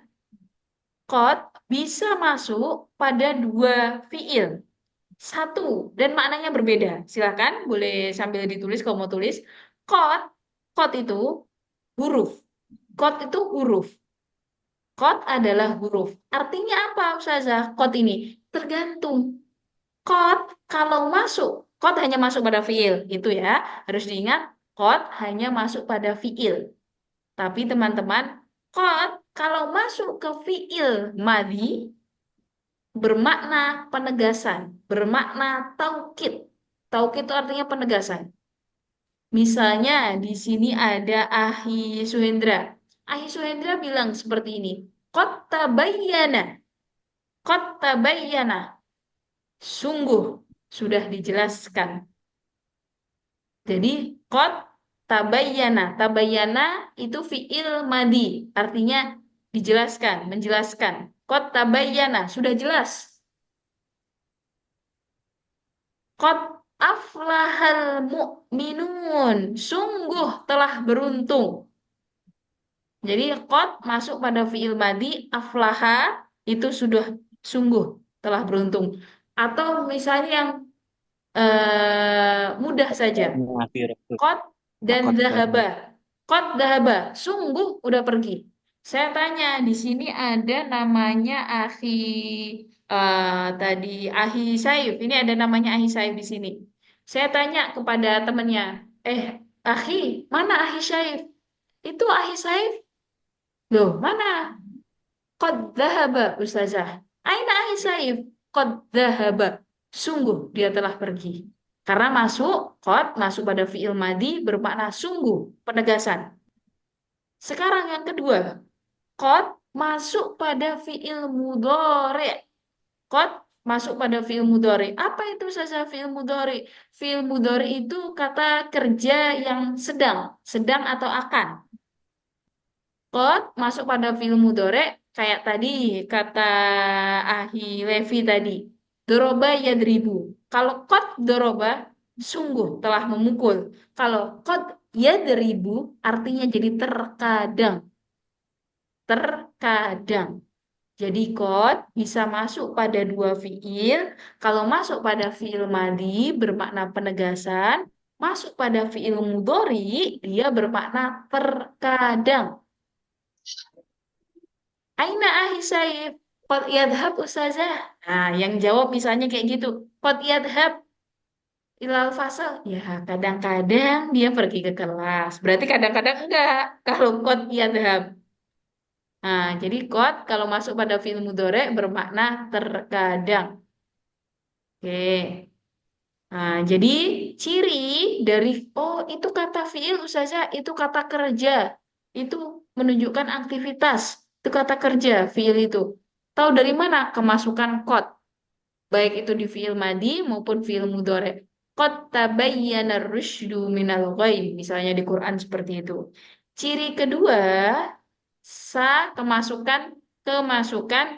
kod bisa masuk pada 2 fiil. Satu, dan maknanya berbeda. Silakan, boleh sambil ditulis kalau mau tulis. Kod, kod itu huruf. Kod itu huruf. Kod adalah huruf. Artinya apa, Ustazah? Kod ini tergantung. Kod kalau masuk, kod hanya masuk pada fiil. Itu ya, harus diingat. Kod hanya masuk pada fiil. Tapi teman-teman, kod kalau masuk ke fiil madi, bermakna penegasan, bermakna taukid. Taukid itu artinya penegasan. Misalnya di sini ada Ahi Suhendra. Ahi Suhendra bilang seperti ini. Qad tabayyana. Qad tabayyana. Sungguh sudah dijelaskan. Jadi qad tabayyana. Tabayyana itu fiil madi. Artinya dijelaskan, menjelaskan. Qad tabayyana. Sudah jelas. Qad aflahal mu'minun. Sungguh telah beruntung. Jadi qad masuk pada fiil madi, aflaha itu sudah sungguh telah beruntung. Atau misalnya yang mudah saja. Qad dan zahaba. Qad zahaba, sungguh udah pergi. Saya tanya, di sini ada namanya Akhi tadi Ahi Saif. Ini ada namanya Ahi Saif di sini. Saya tanya kepada temannya, Akhi, mana Ahi Saif? Itu Ahi Saif. Loh, mana? Qad dhahaba, Ustazah. Aina Ahi Saif? Qad dhahaba. Sungguh dia telah pergi. Karena qad masuk pada fiil madi bermakna sungguh, penegasan. Sekarang yang kedua, qad masuk pada fiil mudhari. Qad masuk pada fiil mudhari. Apa itu saja fiil mudhari? Fiil mudhari itu kata kerja yang sedang atau akan. Qad masuk pada fiil mudhari kayak tadi kata Ahi Levi tadi. Doroba yadribu. Kalau qad doroba sungguh telah memukul. Kalau qad yadribu artinya jadi terkadang. Terkadang. Jadi qad bisa masuk pada dua fiil. Kalau masuk pada fiil madi bermakna penegasan. Masuk pada fiil mudhari dia bermakna terkadang. Aina ahi Saif? Qad yadhab ustazah. Nah, yang jawab misalnya kayak gitu. Qad yadhab ilal fasal. Ya, kadang-kadang dia pergi ke kelas. Berarti kadang-kadang enggak. Kalau qad yadhab. Nah, jadi qad kalau masuk pada fi'il mudhari bermakna terkadang. Oke. Nah, jadi ciri dari itu kata fi'il ustazah, itu kata kerja. Itu menunjukkan aktivitas. Itu kata kerja, fi'il itu. Tahu dari mana kemasukan qad? Baik itu di fi'il madi maupun fi'il mudhari. Qad tabayyana ar-rusydu minal ghayy. Misalnya di Quran seperti itu. Ciri kedua, kemasukan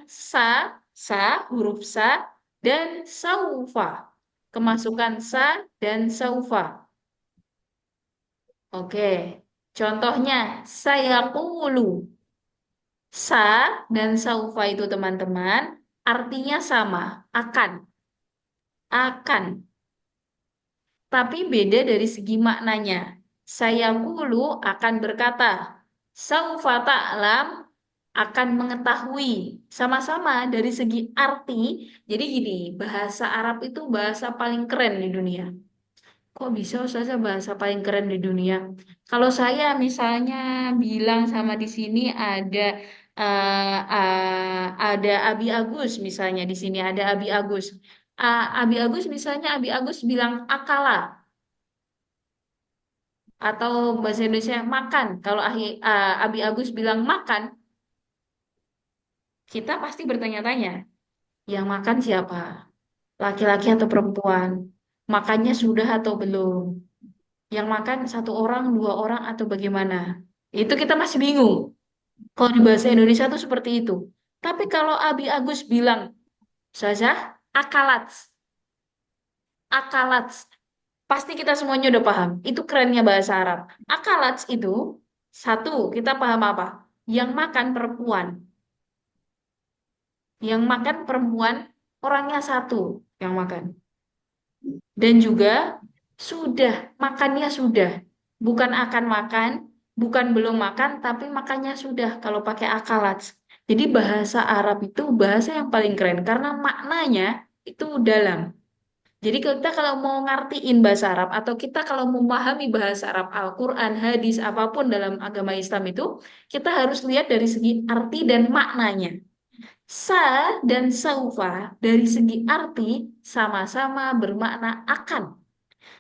sa huruf sa dan saufa. Kemasukan sa dan saufa. Oke. Contohnya saya qulu. Sa dan saufa itu teman-teman artinya sama, akan. Akan. Tapi beda dari segi maknanya. Saya qulu akan berkata. Saufa ta'lam akan mengetahui. Sama-sama dari segi arti. Jadi gini, bahasa Arab itu bahasa paling keren di dunia. Kok bisa Ustazah bahasa paling keren di dunia? Kalau saya misalnya bilang sama di sini ada Abi Agus misalnya di sini ada Abi Agus. Abi Agus misalnya Abi Agus bilang akala atau bahasa Indonesia makan. Kalau Abi Agus bilang makan, kita pasti bertanya-tanya, yang makan siapa? Laki-laki atau perempuan? Makannya sudah atau belum? Yang makan satu orang, dua orang, atau bagaimana? Itu kita masih bingung. Kalau di bahasa Indonesia tuh seperti itu. Tapi kalau Abi Agus bilang, Zazah, akalat. Akalat. Pasti kita semuanya udah paham. Itu kerennya bahasa Arab. Akalat itu, satu, kita paham apa? Yang makan perempuan. Yang makan perempuan, orangnya satu yang makan. Dan juga sudah, makannya sudah. Bukan akan makan, bukan belum makan, tapi makannya sudah kalau pakai akalat. Jadi bahasa Arab itu bahasa yang paling keren karena maknanya itu dalam. Jadi kita kalau mau ngertiin bahasa Arab atau kita kalau memahami bahasa Arab, Al-Quran, hadis, apapun dalam agama Islam itu, kita harus lihat dari segi arti dan maknanya. Sa dan saufa dari segi arti sama-sama bermakna akan.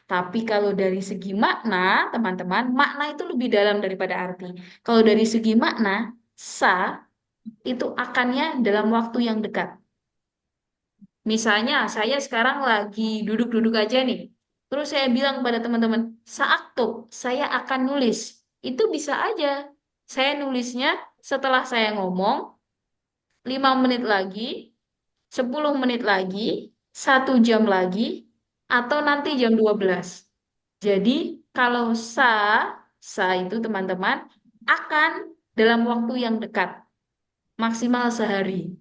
Tapi kalau dari segi makna, teman-teman, makna itu lebih dalam daripada arti. Kalau dari segi makna, sa itu akannya dalam waktu yang dekat. Misalnya, saya sekarang lagi duduk-duduk aja nih. Terus saya bilang kepada teman-teman, saaktub, saya akan nulis. Itu bisa aja. Saya nulisnya setelah saya ngomong, 5 menit lagi, 10 menit lagi, 1 jam lagi, atau nanti jam 12. Jadi kalau sa itu teman-teman akan dalam waktu yang dekat, maksimal sehari.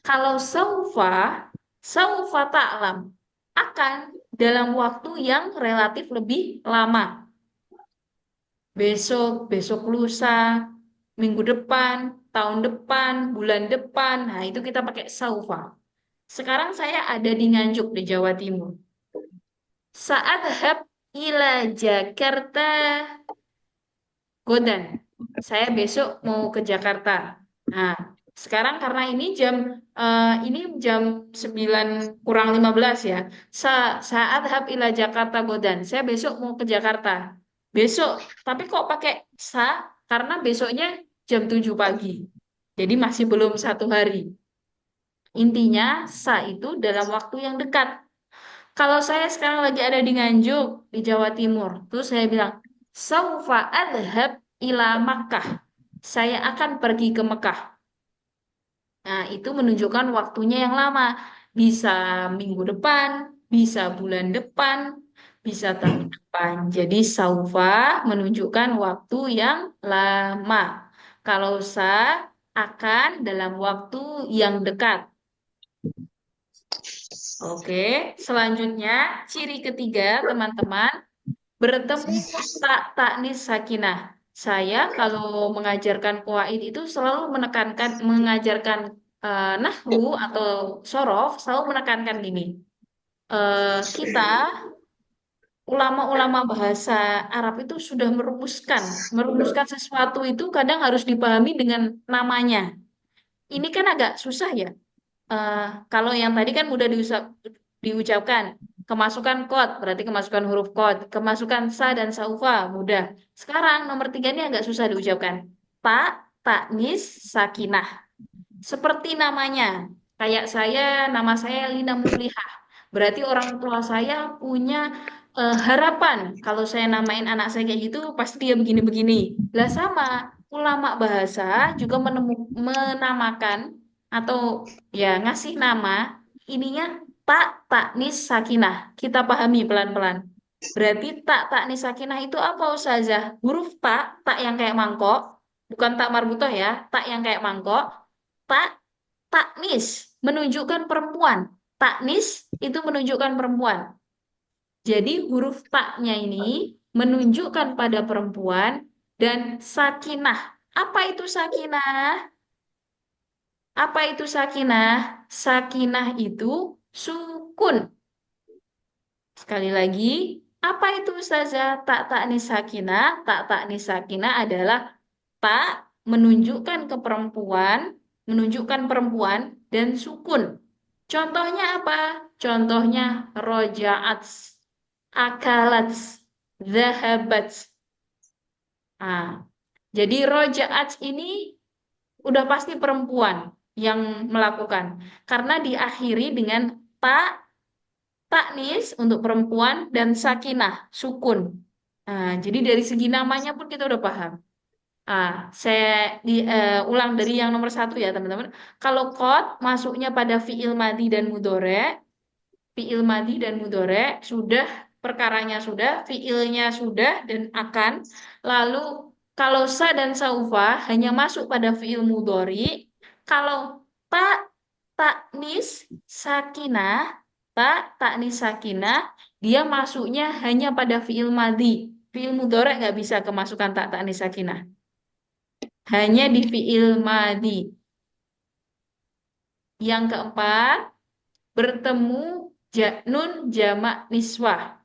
Kalau saufa ta'lam, akan dalam waktu yang relatif lebih lama. Besok, besok lusa, minggu depan, tahun depan, bulan depan. Nah, itu kita pakai saufa. Sekarang saya ada di Nganjuk di Jawa Timur. Sa'adhab ila Jakarta Godan. Saya besok mau ke Jakarta. Nah, Sekarang karena ini jam 9 kurang 15 ya. Saat hab ila Jakarta Godan. Saya besok mau ke Jakarta. Besok, tapi kok pakai sa? Karena besoknya jam 7 pagi. Jadi masih belum 1 hari. Intinya sa itu dalam waktu yang dekat. Kalau saya sekarang lagi ada di Nganjuk, di Jawa Timur, terus saya bilang, Saufa adhab ila Makkah. Saya akan pergi ke Mekah. Nah, itu menunjukkan waktunya yang lama. Bisa minggu depan, bisa bulan depan, bisa tahun depan. Jadi saufa menunjukkan waktu yang lama. Kalau sa akan dalam waktu yang dekat. Oke, selanjutnya ciri ketiga teman-teman bertemu tak taknis sakinah. Saya kalau mengajarkan kuwaid itu selalu menekankan mengajarkan nahwu atau sorof selalu menekankan gini. Kita ulama-ulama bahasa Arab itu sudah merumuskan sesuatu itu kadang harus dipahami dengan namanya. Ini kan agak susah ya. Eh, Kalau yang tadi kan mudah diucapkan. Kemasukan kod, berarti kemasukan huruf kod. Kemasukan sa dan saufa, mudah. Sekarang nomor 3 ini agak susah diucapkan. Ta, taknis, sakinah. Seperti namanya. Kayak nama saya Lina Muslihah. Berarti orang tua saya punya harapan. Kalau saya namain anak saya kayak gitu, pasti dia begini-begini. Lah sama, ulama bahasa juga menamakan atau ya ngasih nama ininya tak taknis sakinah. Kita pahami pelan-pelan. Berarti tak taknis sakinah itu apa Ustazah? Huruf tak yang kayak mangkok, bukan tak marbutoh ya, tak yang kayak mangkok. Tak taknis menunjukkan perempuan. Taknis itu menunjukkan perempuan. Jadi huruf taknya ini menunjukkan pada perempuan dan sakinah. Apa itu sakinah? Apa itu sakinah? Sakinah itu sukun. Sekali lagi, apa itu Ustazah? Tak taknis sakinah. Tak taknis sakinah adalah tak menunjukkan perempuan dan sukun. Contohnya apa? Contohnya rojaat, akalat, zahabat. Nah, jadi rojaat ini udah pasti perempuan yang melakukan. Karena diakhiri dengan taknis untuk perempuan dan sakinah, sukun. Nah, jadi dari segi namanya pun kita udah paham. Saya ulang dari yang nomor 1 ya teman-teman. Kalau qad masuknya pada fiil madi dan mudore sudah, perkaranya sudah, fiilnya sudah dan akan. Lalu kalau sa dan saufa hanya masuk pada fiil mudhari. Kalau tak taknis sakinah, dia masuknya hanya pada fiil madi. Fiil mudhari nggak bisa kemasukan tak taknis sakinah. Hanya di fiil madi. Yang keempat, bertemu nun jamak niswah.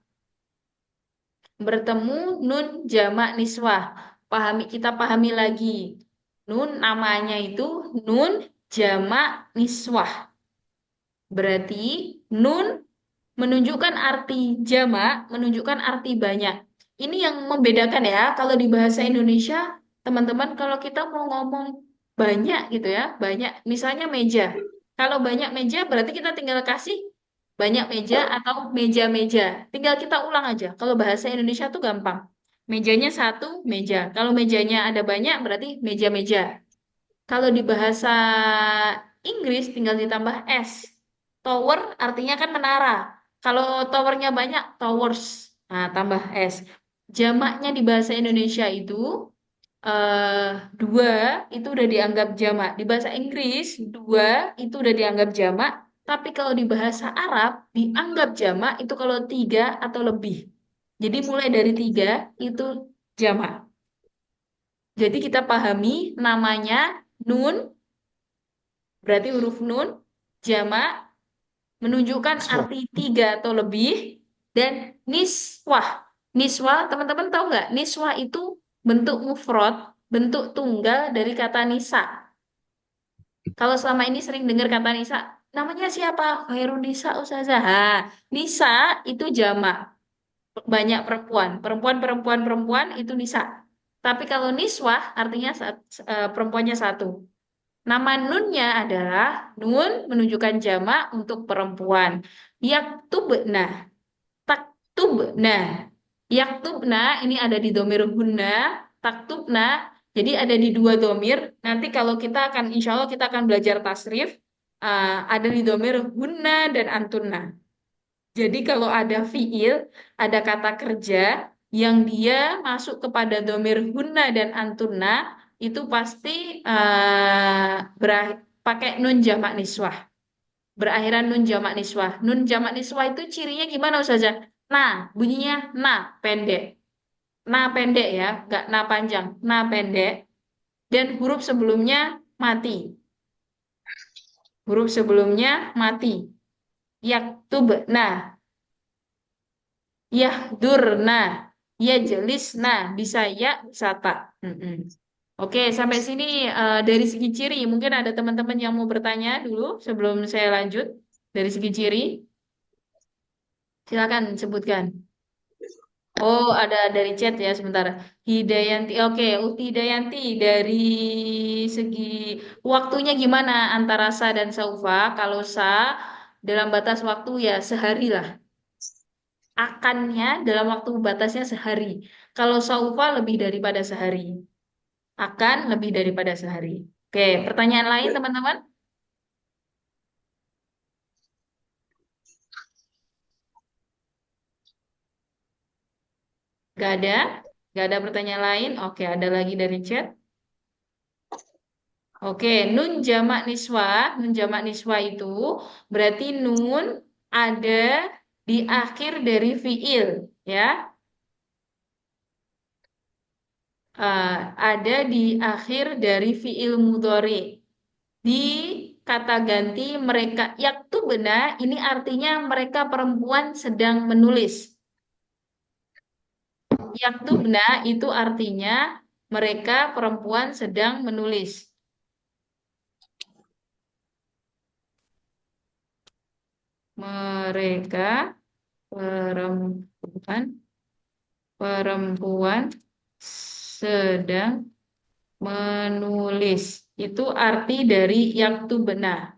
Bertemu nun jamak niswah. Kita pahami lagi. Nun namanya itu nun jamak niswah. Berarti nun menunjukkan arti jamak, menunjukkan arti banyak. Ini yang membedakan ya. Kalau di bahasa Indonesia, teman-teman, kalau kita mau ngomong banyak gitu ya, banyak, misalnya meja. Kalau banyak meja berarti kita tinggal kasih banyak meja atau meja-meja. Tinggal kita ulang aja. Kalau bahasa Indonesia tuh gampang. Mejanya 1 meja. Kalau mejanya ada banyak berarti meja-meja. Kalau di bahasa Inggris tinggal ditambah S. Tower artinya kan menara. Kalau towernya banyak, towers. Nah, tambah S. Jamaknya di bahasa Indonesia itu 2 itu udah dianggap jamak. Di bahasa Inggris 2 itu udah dianggap jamak. Tapi kalau di bahasa Arab dianggap jamak itu kalau 3 atau lebih. Jadi mulai dari 3 itu jamak. Jadi kita pahami namanya nun, berarti huruf nun, jamak, menunjukkan arti 3 atau lebih, dan niswah. Niswah, teman-teman tahu nggak? Niswah itu bentuk mufrad, bentuk tunggal dari kata nisa. Kalau selama ini sering dengar kata Nisa, namanya siapa? Khairun Nisa Ustazah. Nisa itu jamak, banyak perempuan. Perempuan itu Nisa. Tapi kalau niswah artinya perempuannya satu. Nama nunnya adalah nun menunjukkan jamak untuk perempuan. Yaktubna, taktubna. Yaktubna ini ada di domir hunna, taktubna. Jadi ada di dua domir. Nanti kalau kita akan, insya Allah kita akan belajar tasrif. Ada di domir hunna dan antunna. Jadi kalau ada fiil, ada kata kerja yang dia masuk kepada domir hunna dan antunna, itu pasti pakai nun jamak niswah. Berakhiran nun jamak niswah. Nun jamak niswah itu cirinya gimana Ustazah? Nah, bunyinya na pendek. Na pendek ya, nggak na panjang. Na pendek. Dan huruf sebelumnya mati. Huruf sebelumnya mati. Yaktub. Nah, yahdurna, yajlisna, bisa ya, bisa tak. Oke, sampai sini dari segi ciri. Mungkin ada teman-teman yang mau bertanya dulu sebelum saya lanjut. Dari segi ciri, silakan sebutkan. Oh, ada dari chat ya, sebentar. Hidayanti, oke, Hidayanti, dari segi waktunya gimana antara sa dan saufa? Kalau sa dalam batas waktu ya sehari lah. Akannya dalam waktu batasnya sehari. Kalau saufa lebih daripada sehari. Akan lebih daripada sehari. Oke, pertanyaan lain teman-teman? Gak ada? Gak ada pertanyaan lain? Oke, ada lagi dari chat. Oke, nun jamak niswa. Nun jamak niswa itu berarti nun ada di akhir dari fiil, ya. Ada di akhir dari fiil mudhari. Di kata ganti mereka yaktubna ini artinya mereka perempuan sedang menulis. Yaktubna itu artinya mereka perempuan sedang menulis. Mereka perempuan sedang menulis. Itu arti dari yaktubna.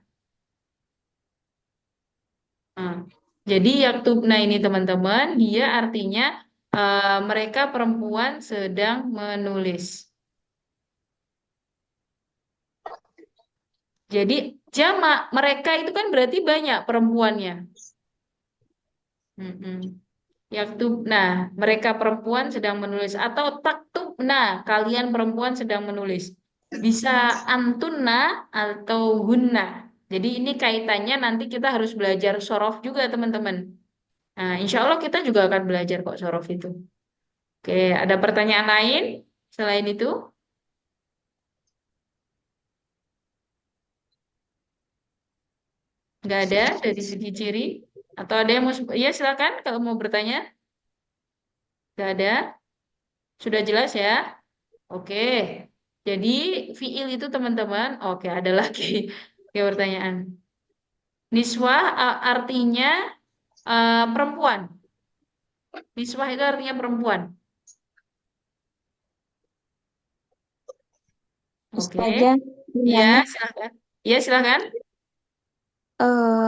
Jadi yaktubna ini teman-teman, dia artinya mereka perempuan sedang menulis. Jadi jamak mereka itu kan berarti banyak perempuannya. Yaktubna, mereka perempuan sedang menulis. Atau taktubna, kalian perempuan sedang menulis. Bisa antunna atau hunna. Jadi ini kaitannya nanti kita harus belajar sorof juga teman-teman. Nah, insya Allah kita juga akan belajar kok sorof itu. Oke, ada pertanyaan lain selain itu? Nggak ada dari segi ciri? Atau ada yang mau... Ya, silakan kalau mau bertanya. Nggak ada? Sudah jelas ya? Oke. Jadi, fiil itu teman-teman. Oke, ada lagi. Oke, pertanyaan. Niswah artinya perempuan. Niswah itu artinya perempuan. Oke. Ustazah, Ya, nanya, silakan. Ya, silakan.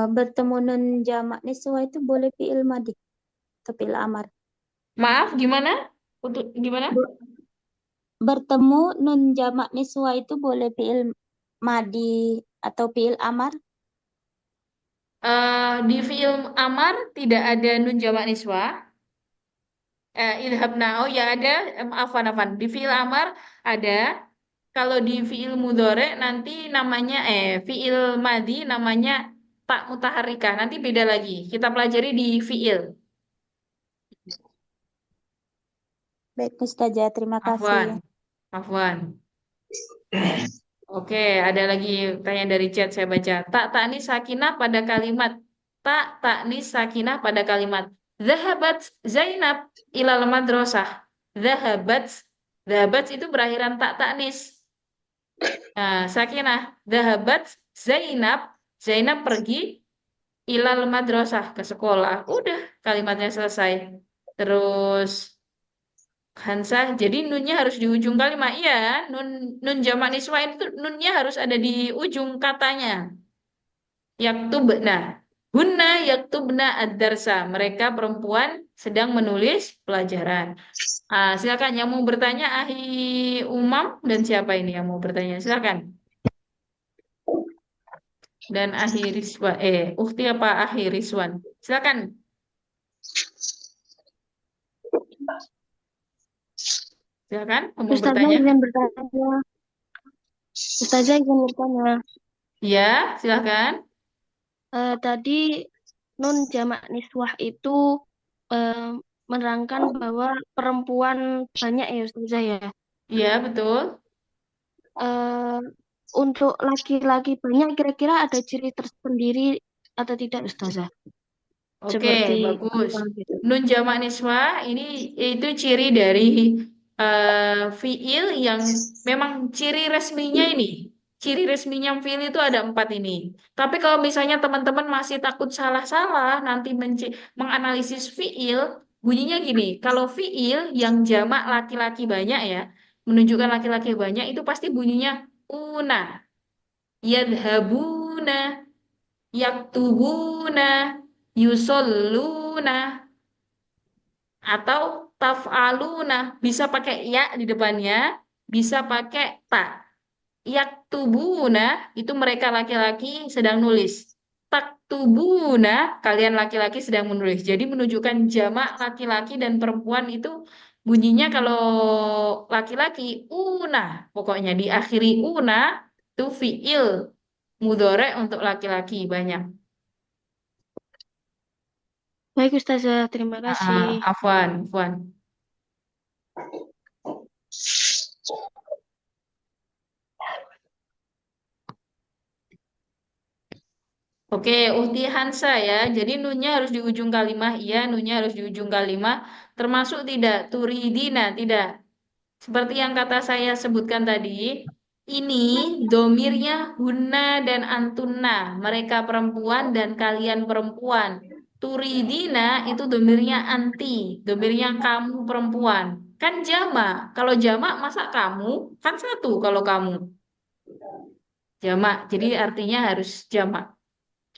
bertemu nun jamak niswa itu boleh fi'il madi atau fi'il amar. Maaf, gimana? Untuk gimana? Bertemu nun jamak niswa itu boleh fi'il madi atau fi'il amar. Di film Amar tidak ada nun jamak niswa. Ilhabna, oh ya ada. Afan. Di fiil Amar ada. Kalau di fiil mudhore nanti namanya fiil madi namanya tak mutaharika. Nanti beda lagi. Kita pelajari di fiil. Baik Ustazah, terima kasih. Afwan. Oke, ada lagi tanya dari chat saya baca. Tak taknis sakinah pada kalimat. Tak taknis sakinah pada kalimat. Zahabat Zainab ilal madrasah. Zahabat itu berakhiran tak taknis. Nah, Sakinah, dhahabat Zainab, Zainab pergi ilal madrasah ke sekolah. Udah, kalimatnya selesai. Terus Hansah, jadi nunnya harus di ujung kalimat. Iya, nun nun jamak niswa itu nunnya harus ada di ujung katanya. Yaktubna. Hunna yaktubna ad-darsa. Mereka perempuan sedang menulis pelajaran. Silakan yang mau bertanya Ahi Umam dan siapa ini yang mau bertanya? Silakan. Dan Ahi Rizwan. Ukti apa Ahi Rizwan? Silakan. Silakan, kamu Ustazah bertanya. izin bertanya. Ustazah izin bertanya. Ya, silakan. Tadi nun jamak niswah itu menerangkan bahwa perempuan banyak ya Ustazah ya. Iya, betul. Eh, untuk laki-laki banyak kira-kira ada ciri tersendiri atau tidak Ustazah? Oke, Seperti bagus. apa gitu. Nun jamak niswa ini itu ciri dari fiil yang memang ciri resminya ini. Ciri resminya fiil itu ada 4 ini. Tapi kalau misalnya teman-teman masih takut salah-salah, nanti menganalisis fiil, bunyinya gini. Kalau fiil yang jamak laki-laki banyak ya, menunjukkan laki-laki banyak itu pasti bunyinya una, yadhabuna, yaktubuna, yusalluna, atau taf'aluna. Bisa pakai ya di depannya, bisa pakai ta. Yaktubuna itu mereka laki-laki sedang nulis. Taktubuna kalian laki-laki sedang menulis. Jadi menunjukkan jamak laki-laki dan perempuan itu bunyinya kalau laki-laki una. Pokoknya diakhiri una itu fiil mudhore untuk laki-laki banyak. Baik Ustazah, terima kasih. Afwan, Afwan. Oke, Uhti Hansa ya. Jadi nunnya harus di ujung kalimat. Iya, nunnya harus di ujung kalimat. Termasuk tidak turidina, tidak. Seperti yang kata saya sebutkan tadi, ini domirnya hunna dan antunna. Mereka perempuan dan kalian perempuan. Turidina itu domirnya anti, domirnya kamu perempuan. Kan jamak. Kalau jamak masa kamu? Kan satu kalau kamu. Jamak. Jadi artinya harus jamak.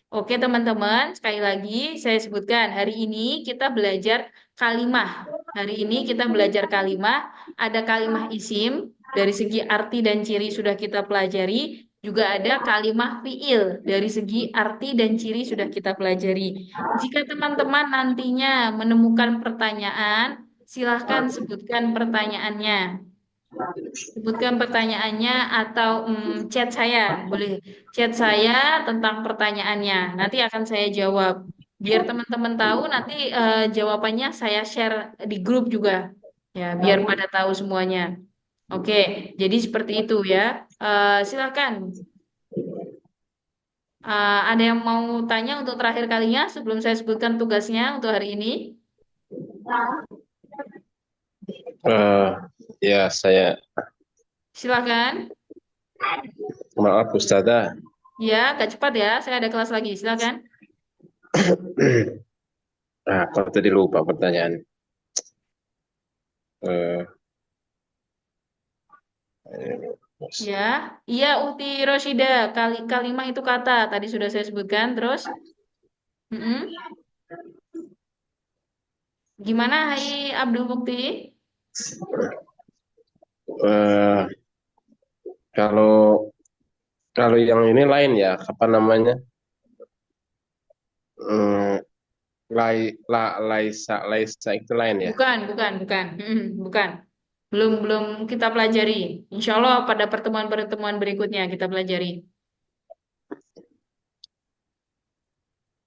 Oke teman-teman, sekali lagi saya sebutkan hari ini kita belajar kalimah. Hari ini kita belajar kalimah, ada kalimah isim, dari segi arti dan ciri sudah kita pelajari, juga ada kalimah fiil, dari segi arti dan ciri sudah kita pelajari. Jika teman-teman nantinya menemukan pertanyaan, silahkan sebutkan pertanyaannya. Sebutkan pertanyaannya atau chat saya, boleh chat saya tentang pertanyaannya. Nanti akan saya jawab. Biar teman-teman tahu nanti jawabannya saya share di grup juga. Ya, biar pada tahu semuanya. Oke, jadi seperti itu ya. Silakan. Ada yang mau tanya untuk terakhir kalinya sebelum saya sebutkan tugasnya untuk hari ini? Ya, saya Silakan. maaf Ustazah. Ya, agak cepat ya. Saya ada kelas lagi. Silakan. Kalau tadi lupa pertanyaan. Ya, iya Uti Roshida, kalimah itu kata tadi sudah saya sebutkan. Terus, mm-mm. Gimana Hai Abdul Mukti? Eh, kalau kalau yang ini lain ya, apa namanya? Hmm, laisa itu lain ya. Bukan, bukan. Belum kita pelajari. Insya Allah pada pertemuan-pertemuan berikutnya kita pelajari.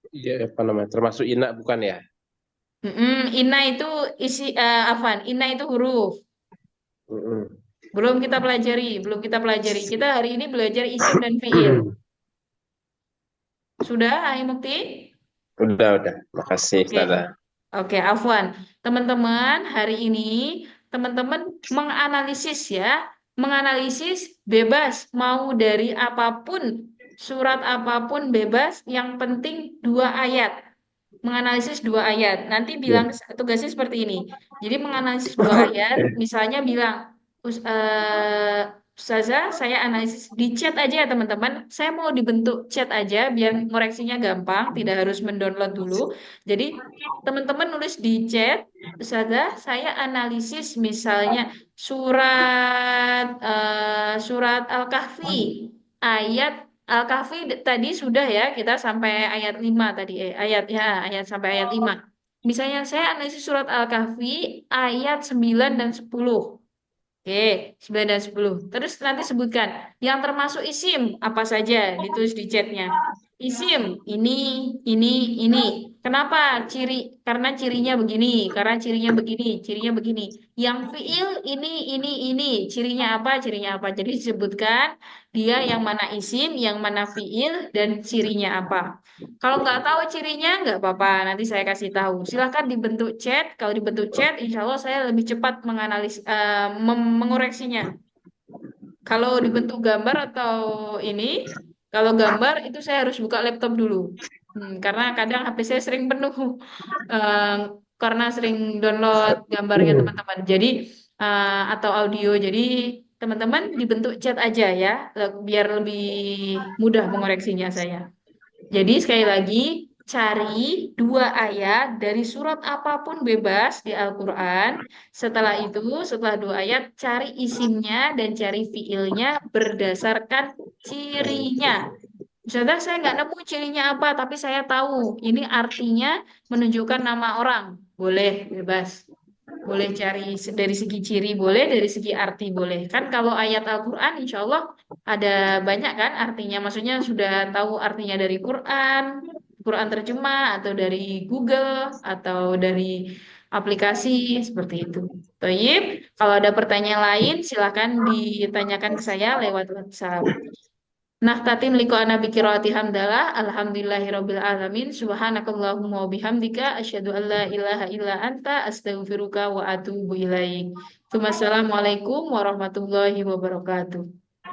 Iya, apa namanya? Termasuk ina bukan ya? Inna itu Inna itu huruf. Mm-mm. Belum kita pelajari. Kita hari ini belajar isim dan fiil. Sudah, Hai Mukti? Udah. Makasih Oke. Ustazah. Oke, Afwan. Teman-teman, hari ini teman-teman menganalisis ya menganalisis bebas, mau dari apapun, surat apapun bebas, yang penting 2 ayat. Menganalisis 2 ayat. Nanti bilang tugasnya seperti ini. Jadi menganalisis 2 ayat, misalnya bilang, Ustazah, saya analisis di chat aja ya teman-teman. Saya mau dibentuk chat aja biar ngoreksinya gampang, tidak harus mendownload dulu. Jadi teman-teman nulis di chat, Ustazah, saya analisis misalnya surat Al-Kahfi ayat Al-Kahfi tadi sudah ya, kita sampai ayat 5 tadi, ayat sampai ayat 5. Misalnya saya analisis surat Al-Kahfi ayat 9 dan 10. Oke, 9 dan 10. Terus nanti sebutkan yang termasuk isim apa saja, ditulis di chatnya. Isim ini. Kenapa? Karena cirinya begini, karena cirinya begini, cirinya begini. Yang fiil ini. Cirinya apa? Cirinya apa? Jadi disebutkan dia yang mana isim, yang mana fiil, dan cirinya apa. Kalau nggak tahu cirinya, nggak apa-apa. Nanti saya kasih tahu. Silahkan dibentuk chat. Kalau dibentuk chat, insya Allah saya lebih cepat mengoreksinya. Kalau dibentuk gambar atau ini, kalau gambar itu saya harus buka laptop dulu. Karena kadang HP saya sering penuh eh, karena sering download gambarnya teman-teman. Jadi atau audio. Jadi teman-teman dibentuk chat aja ya, biar lebih mudah mengoreksinya saya. Jadi sekali lagi, cari 2 ayat dari surat apapun bebas di Al-Quran. Setelah itu, setelah 2 ayat, cari isimnya dan cari fiilnya berdasarkan cirinya. Misalnya saya nggak nemu cirinya apa, tapi saya tahu ini artinya menunjukkan nama orang. Boleh, bebas. Boleh cari dari segi ciri, boleh dari segi arti, boleh. Kan kalau ayat Al-Quran, insya Allah ada banyak kan artinya. Maksudnya sudah tahu artinya dari Quran, Quran terjemah, atau dari Google, atau dari aplikasi, seperti itu. Toyib, kalau ada pertanyaan lain, silakan ditanyakan ke saya lewat WhatsApp. Nahtatim liko anabi kirati hamdalah. Alhamdulillahirabbil alamin. Subhanakallahumma wa bihamdika asyhadu an la ilaha illa anta astaghfiruka wa atubu ilaik. Wassalamualaikum warahmatullahi wabarakatuh.